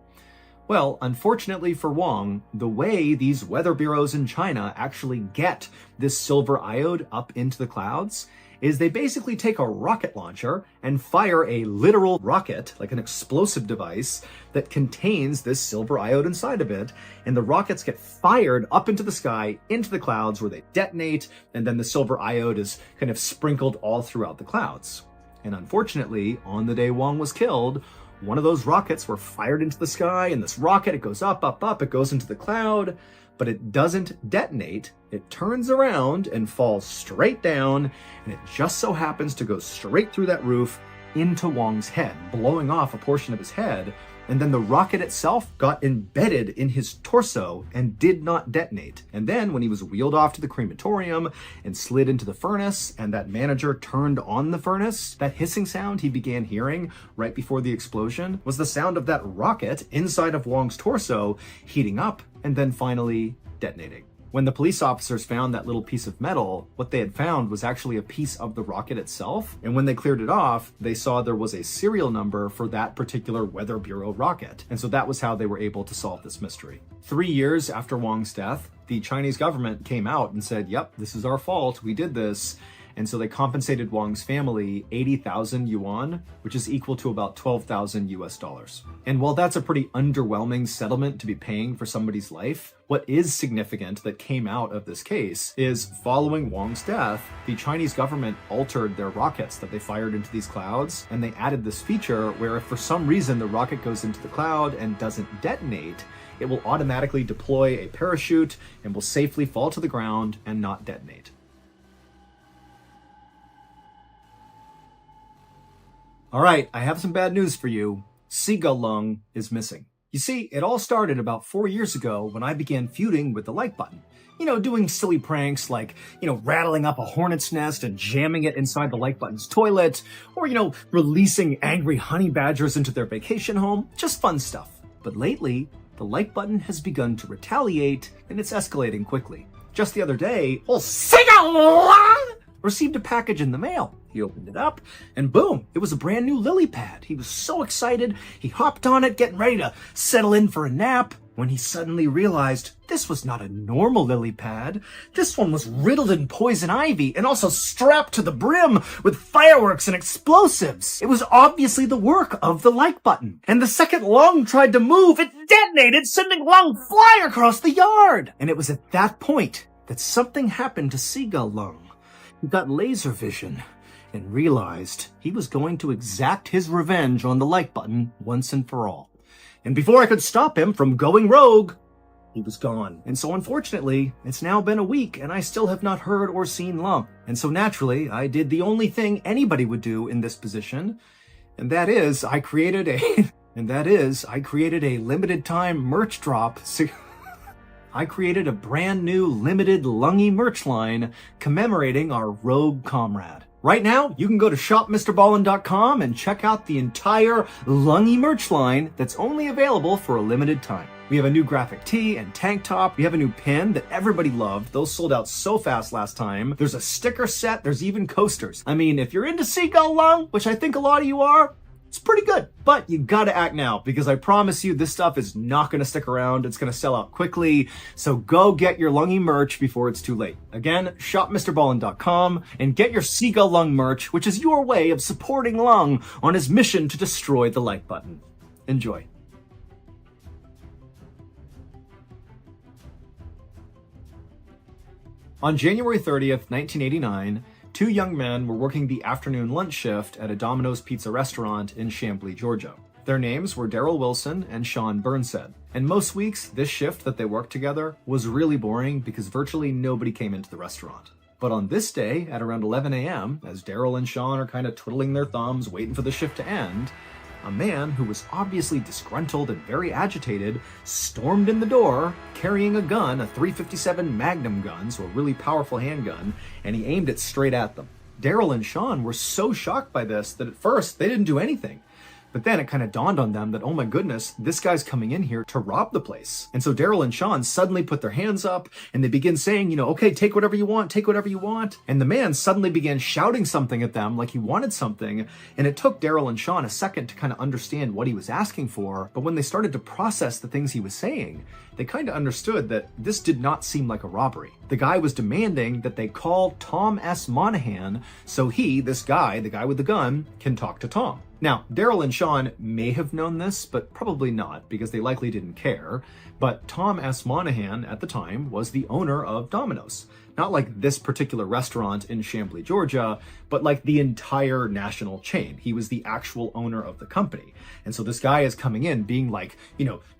A: Well, unfortunately for Wang, the way these weather bureaus in China actually get this silver iode up into the clouds is they basically take a rocket launcher and fire a literal rocket, like an explosive device, that contains this silver iode inside of it, and the rockets get fired up into the sky, into the clouds where they detonate, and then the silver iode is kind of sprinkled all throughout the clouds. And unfortunately, on the day Wang was killed, one of those rockets were fired into the sky, and this rocket, it goes up, up, up, it goes into the cloud, but it doesn't detonate. It turns around and falls straight down, and it just so happens to go straight through that roof into Wang's head, blowing off a portion of his head, and then the rocket itself got embedded in his torso and did not detonate. And then when he was wheeled off to the crematorium and slid into the furnace, and that manager turned on the furnace, that hissing sound he began hearing right before the explosion was the sound of that rocket inside of Wang's torso heating up and then finally detonating. When the police officers found that little piece of metal, what they had found was actually a piece of the rocket itself. And when they cleared it off, they saw there was a serial number for that particular Weather Bureau rocket. And so that was how they were able to solve this mystery. 3 years after Wang's death, the Chinese government came out and said, yep, this is our fault, we did this. And so they compensated Wang's family 80,000 yuan, which is equal to about 12,000 US dollars. And while that's a pretty underwhelming settlement to be paying for somebody's life, what is significant that came out of this case is following Wang's death, the Chinese government altered their rockets that they fired into these clouds, and they added this feature where if for some reason the rocket goes into the cloud and doesn't detonate, it will automatically deploy a parachute and will safely fall to the ground and not detonate. All right, I have some bad news for you. Siga Lung is missing. You see, it all started about 4 years ago when I began feuding with the like button. You know, doing silly pranks like, rattling up a hornet's nest and jamming it inside the like button's toilet, or, releasing angry honey badgers into their vacation home. Just fun stuff. But lately, the like button has begun to retaliate, and it's escalating quickly. Just the other day, Siga Lung received a package in the mail. He opened it up, and boom, it was a brand new lily pad. He was so excited, he hopped on it, getting ready to settle in for a nap, when he suddenly realized this was not a normal lily pad. This one was riddled in poison ivy and also strapped to the brim with fireworks and explosives. It was obviously the work of the like button. And the second Lung tried to move, it detonated, sending Lung flying across the yard. And it was at that point that something happened to Siga Lung. He got laser vision and realized he was going to exact his revenge on the like button once and for all. And before I could stop him from going rogue, he was gone. And so unfortunately, it's now been a week and I still have not heard or seen Lung. And so naturally, I did the only thing anybody would do in this position, and that is I created a limited time merch drop. I created a brand new limited Lungy merch line commemorating our rogue comrade. Right now, you can go to shopmrballen.com and check out the entire Lungy merch line that's only available for a limited time. We have a new graphic tee and tank top. We have a new pin that everybody loved. Those sold out so fast last time. There's a sticker set. There's even coasters. I mean, if you're into Seagull Lung, which I think a lot of you are, it's pretty good, but you gotta act now because I promise you this stuff is not gonna stick around. It's gonna sell out quickly. So go get your Lungy merch before it's too late. Again, shop MrBallen.com and get your Seagull Lung merch, which is your way of supporting Lung on his mission to destroy the like button. Enjoy. On January 30th, 1989, two young men were working the afternoon lunch shift at a Domino's pizza restaurant in Chamblee, Georgia. Their names were Daryl Wilson and Sean Burnsett. And most weeks, this shift that they worked together was really boring because virtually nobody came into the restaurant. But on this day, at around 11 a.m., as Daryl and Sean are kind of twiddling their thumbs, waiting for the shift to end, a man who was obviously disgruntled and very agitated stormed in the door carrying a gun, a .357 Magnum gun, so a really powerful handgun, and he aimed it straight at them. Daryl and Sean were so shocked by this that at first they didn't do anything. But then it kind of dawned on them that, oh my goodness, this guy's coming in here to rob the place. And so Daryl and Sean suddenly put their hands up and they begin saying, okay, take whatever you want, take whatever you want. And the man suddenly began shouting something at them like he wanted something. And it took Daryl and Sean a second to kind of understand what he was asking for. But when they started to process the things he was saying, they kind of understood that this did not seem like a robbery. The guy was demanding that they call Tom S. Monahan so he, this guy, the guy with the gun, can talk to Tom. Now, Daryl and Sean may have known this, but probably not, because they likely didn't care. But Tom S. Monahan, at the time, was the owner of Domino's. Not like this particular restaurant in Chamblee, Georgia, but like the entire national chain. He was the actual owner of the company. And so this guy is coming in being like,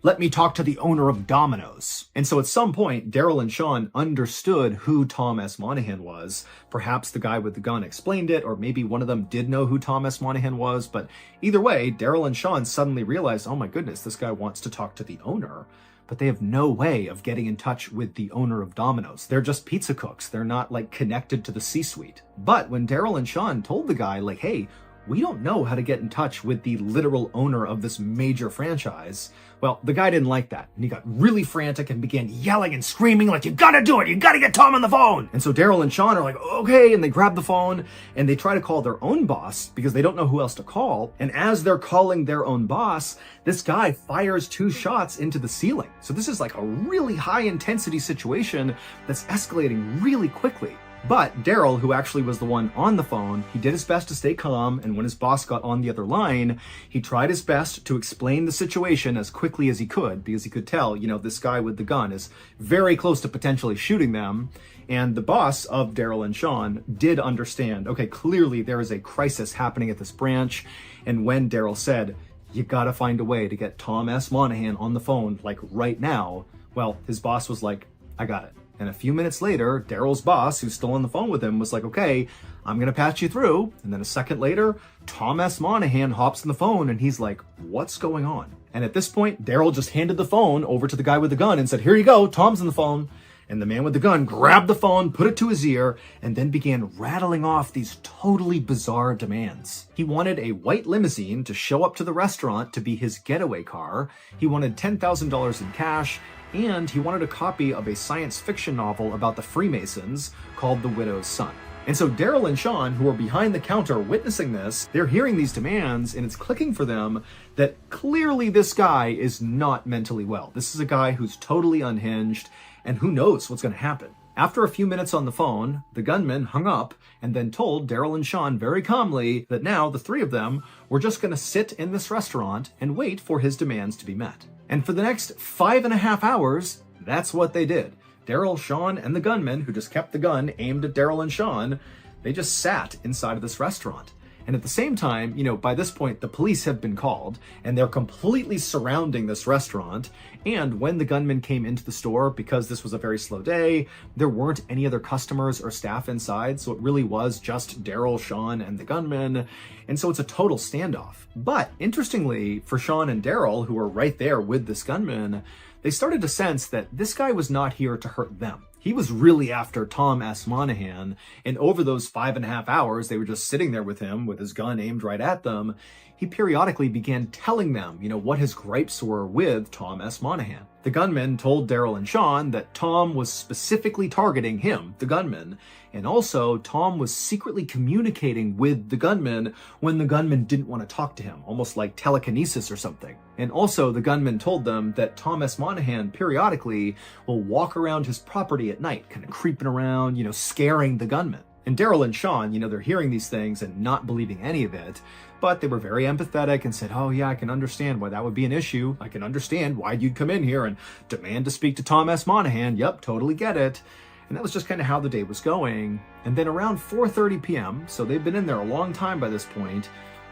A: let me talk to the owner of Domino's. And so at some point, Daryl and Sean understood who Tom S. Monahan was. Perhaps the guy with the gun explained it, or maybe one of them did know who Tom S. Monahan was. But either way, Daryl and Sean suddenly realized, oh my goodness, this guy wants to talk to the owner. But they have no way of getting in touch with the owner of Domino's. They're just pizza cooks. They're not like connected to the C-suite. But when Daryl and Sean told the guy like, hey, we don't know how to get in touch with the literal owner of this major franchise, well, the guy didn't like that. And he got really frantic and began yelling and screaming like, you gotta do it. You gotta get Tom on the phone. And so Daryl and Sean are like, okay. And they grab the phone and they try to call their own boss because they don't know who else to call. And as they're calling their own boss, this guy fires 2 shots into the ceiling. So this is like a really high intensity situation that's escalating really quickly. But Daryl, who actually was the one on the phone, he did his best to stay calm, and when his boss got on the other line, he tried his best to explain the situation as quickly as he could, because he could tell, this guy with the gun is very close to potentially shooting them. And the boss of Daryl and Sean did understand, okay, clearly there is a crisis happening at this branch. And when Daryl said, you gotta find a way to get Tom S. Monahan on the phone, like right now, well, his boss was like, I got it. And a few minutes later, Daryl's boss, who's still on the phone with him, was like, okay, I'm going to patch you through. And then a second later, Tom S. Monahan hops on the phone and he's like, what's going on? And at this point, Daryl just handed the phone over to the guy with the gun and said, here you go, Tom's on the phone. And the man with the gun grabbed the phone, put it to his ear, and then began rattling off these totally bizarre demands. He wanted a white limousine to show up to the restaurant to be his getaway car. He wanted $10,000 in cash. And he wanted a copy of a science fiction novel about the Freemasons called The Widow's Son. And so Daryl and Sean, who are behind the counter witnessing this, they're hearing these demands and it's clicking for them that clearly this guy is not mentally well. This is a guy who's totally unhinged and who knows what's going to happen. After a few minutes on the phone, the gunman hung up and then told Daryl and Sean very calmly that now the 3 of them were just going to sit in this restaurant and wait for his demands to be met. And for the next 5.5 hours, that's what they did. Daryl, Sean, and the gunman, who just kept the gun aimed at Daryl and Sean, they just sat inside of this restaurant. And at the same time, by this point, the police have been called and they're completely surrounding this restaurant. And when the gunman came into the store, because this was a very slow day, there weren't any other customers or staff inside. So it really was just Daryl, Sean, and the gunman. And so it's a total standoff. But interestingly, for Sean and Daryl, who were right there with this gunman, they started to sense that this guy was not here to hurt them. He was really after Tom S. Monahan, and over those 5.5 hours, they were just sitting there with him with his gun aimed right at them. he periodically began telling them, what his gripes were with Tom S. Monahan. The gunman told Daryl and Sean that Tom was specifically targeting him, the gunman, and also Tom was secretly communicating with the gunman when the gunman didn't want to talk to him, almost like telekinesis or something. And also the gunman told them that Tom S. Monahan periodically will walk around his property at night, kind of creeping around, scaring the gunman. And Daryl and Sean, they're hearing these things and not believing any of it, but they were very empathetic and said, oh yeah, I can understand why that would be an issue. I can understand why you'd come in here and demand to speak to Tom S. Monahan. Yep, totally get it. And that was just kind of how the day was going. And then around 4:30 p.m., so they've been in there a long time by this point,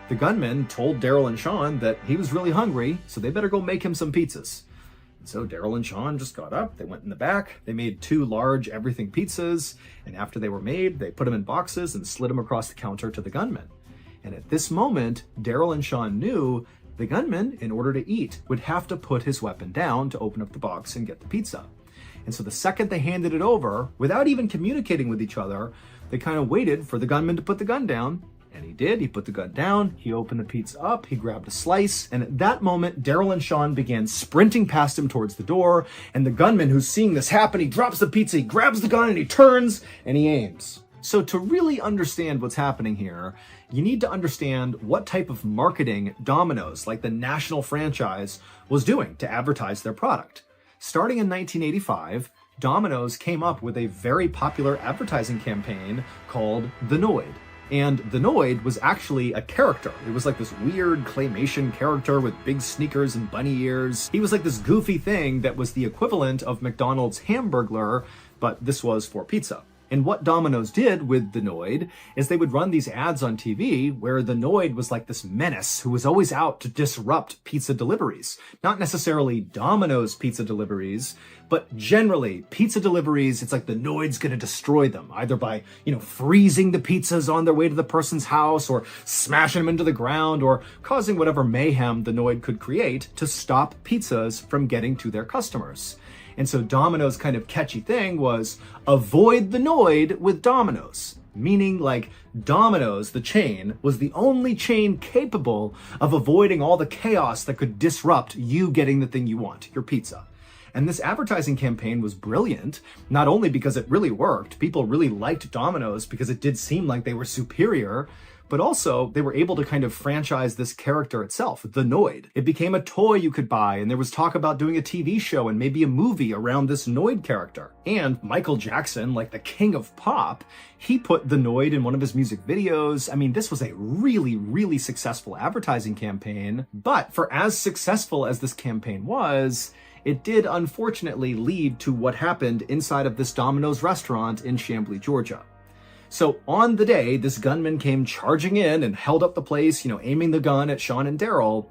A: the gunman told Daryl and Sean that he was really hungry, so they better go make him some pizzas. So Daryl and Sean just got up, they went in the back, they made 2 large everything pizzas, and after they were made, they put them in boxes and slid them across the counter to the gunman. And at this moment, Daryl and Sean knew the gunman, in order to eat, would have to put his weapon down to open up the box and get the pizza. And so the second they handed it over, without even communicating with each other, they kind of waited for the gunman to put the gun down. And he did. He put the gun down, he opened the pizza up, he grabbed a slice, and at that moment, Daryl and Sean began sprinting past him towards the door, and the gunman, who's seeing this happen, he drops the pizza, he grabs the gun, and he turns, and he aims. So to really understand what's happening here, you need to understand what type of marketing Domino's, like the national franchise, was doing to advertise their product. Starting in 1985, Domino's came up with a very popular advertising campaign called The Noid. And the Noid was actually a character. It was like this weird claymation character with big sneakers and bunny ears. He was like this goofy thing that was the equivalent of McDonald's Hamburglar, but this was for pizza. And what Domino's did with the Noid is they would run these ads on TV where the Noid was like this menace who was always out to disrupt pizza deliveries. Not necessarily Domino's pizza deliveries, but generally pizza deliveries, it's like the Noid's gonna destroy them, either by, freezing the pizzas on their way to the person's house or smashing them into the ground or causing whatever mayhem the Noid could create to stop pizzas from getting to their customers. And so Domino's kind of catchy thing was avoid the Noid with Domino's, meaning like Domino's, the chain, was the only chain capable of avoiding all the chaos that could disrupt you getting the thing you want, your pizza. And this advertising campaign was brilliant, not only because it really worked, people really liked Domino's because it did seem like they were superior, but also they were able to kind of franchise this character itself, the Noid. It became a toy you could buy, and there was talk about doing a TV show and maybe a movie around this Noid character. And Michael Jackson, like the king of pop, he put the Noid in one of his music videos. I mean, this was a really, really successful advertising campaign, but for as successful as this campaign was, it did unfortunately lead to what happened inside of this Domino's restaurant in Chamblee, Georgia. So on the day this gunman came charging in and held up the place, aiming the gun at Sean and Daryl,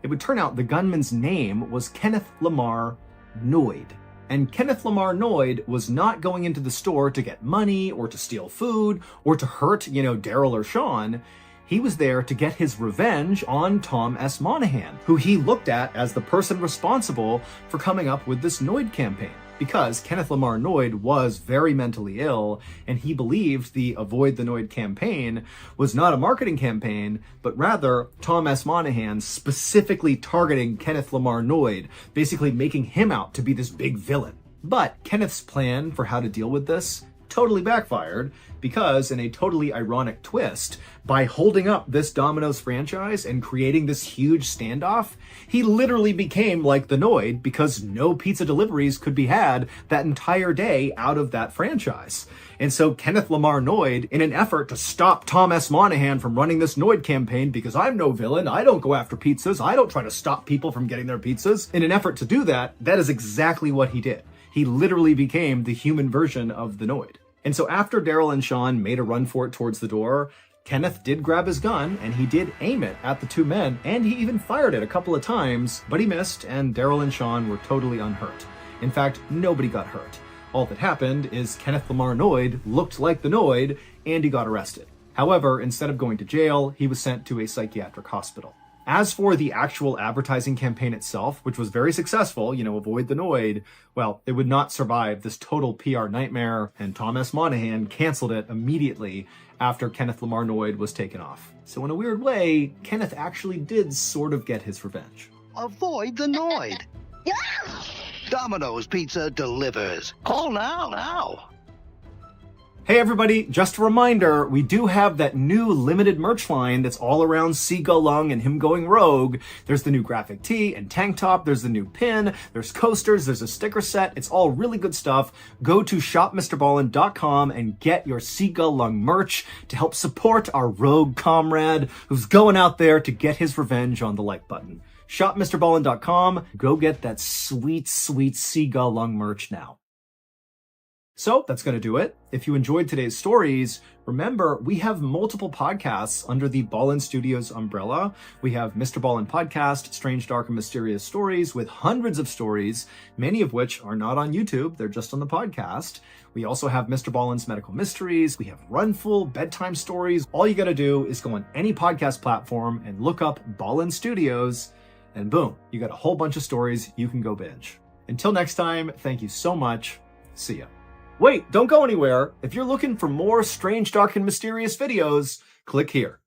A: it would turn out the gunman's name was Kenneth Lamar Noid. And Kenneth Lamar Noid was not going into the store to get money or to steal food or to hurt, Daryl or Sean. He was there to get his revenge on Tom S. Monahan, who he looked at as the person responsible for coming up with this Noid campaign. Because Kenneth Lamar Noid was very mentally ill, and he believed the Avoid the Noid campaign was not a marketing campaign, but rather Tom S. Monahan specifically targeting Kenneth Lamar Noid, basically making him out to be this big villain. But Kenneth's plan for how to deal with this totally backfired because, in a totally ironic twist, by holding up this Domino's franchise and creating this huge standoff, he literally became like the Noid because no pizza deliveries could be had that entire day out of that franchise. And so Kenneth Lamar Noid, in an effort to stop Tom S. Monahan from running this Noid campaign, because I'm no villain, I don't go after pizzas, I don't try to stop people from getting their pizzas, in an effort to do that, that is exactly what he did. He literally became the human version of the Noid. And so after Daryl and Sean made a run for it towards the door, Kenneth did grab his gun and he did aim it at the 2 men, and he even fired it a couple of times, but he missed, and Daryl and Sean were totally unhurt. In fact, nobody got hurt. All that happened is Kenneth Lamar Noid looked like the Noid and he got arrested. However, instead of going to jail, he was sent to a psychiatric hospital. As for the actual advertising campaign itself, which was very successful, avoid the Noid, well, it would not survive this total PR nightmare, and Tom S. Monahan canceled it immediately after Kenneth Lamar Noid was taken off. So in a weird way, Kenneth actually did sort of get his revenge.
B: Avoid the Noid. Domino's Pizza delivers. Call now.
A: Hey everybody, just a reminder, we do have that new limited merch line that's all around Seagull Lung and him going rogue. There's the new graphic tee and tank top, there's the new pin, there's coasters, there's a sticker set. It's all really good stuff. Go to shopmrballen.com and get your Seagull Lung merch to help support our rogue comrade who's going out there to get his revenge on the like button. Shopmrballen.com, go get that sweet, sweet Seagull Lung merch now. So that's going to do it. If you enjoyed today's stories, remember, we have multiple podcasts under the Ballen Studios umbrella. We have MrBallen Podcast, Strange, Dark, and Mysterious Stories with hundreds of stories, many of which are not on YouTube. They're just on the podcast. We also have MrBallen's Medical Mysteries. We have Runful, Bedtime Stories. All you got to do is go on any podcast platform and look up Ballen Studios, and boom, you got a whole bunch of stories you can go binge. Until next time, thank you so much. See ya. Wait, don't go anywhere. If you're looking for more strange, dark, and mysterious videos, click here.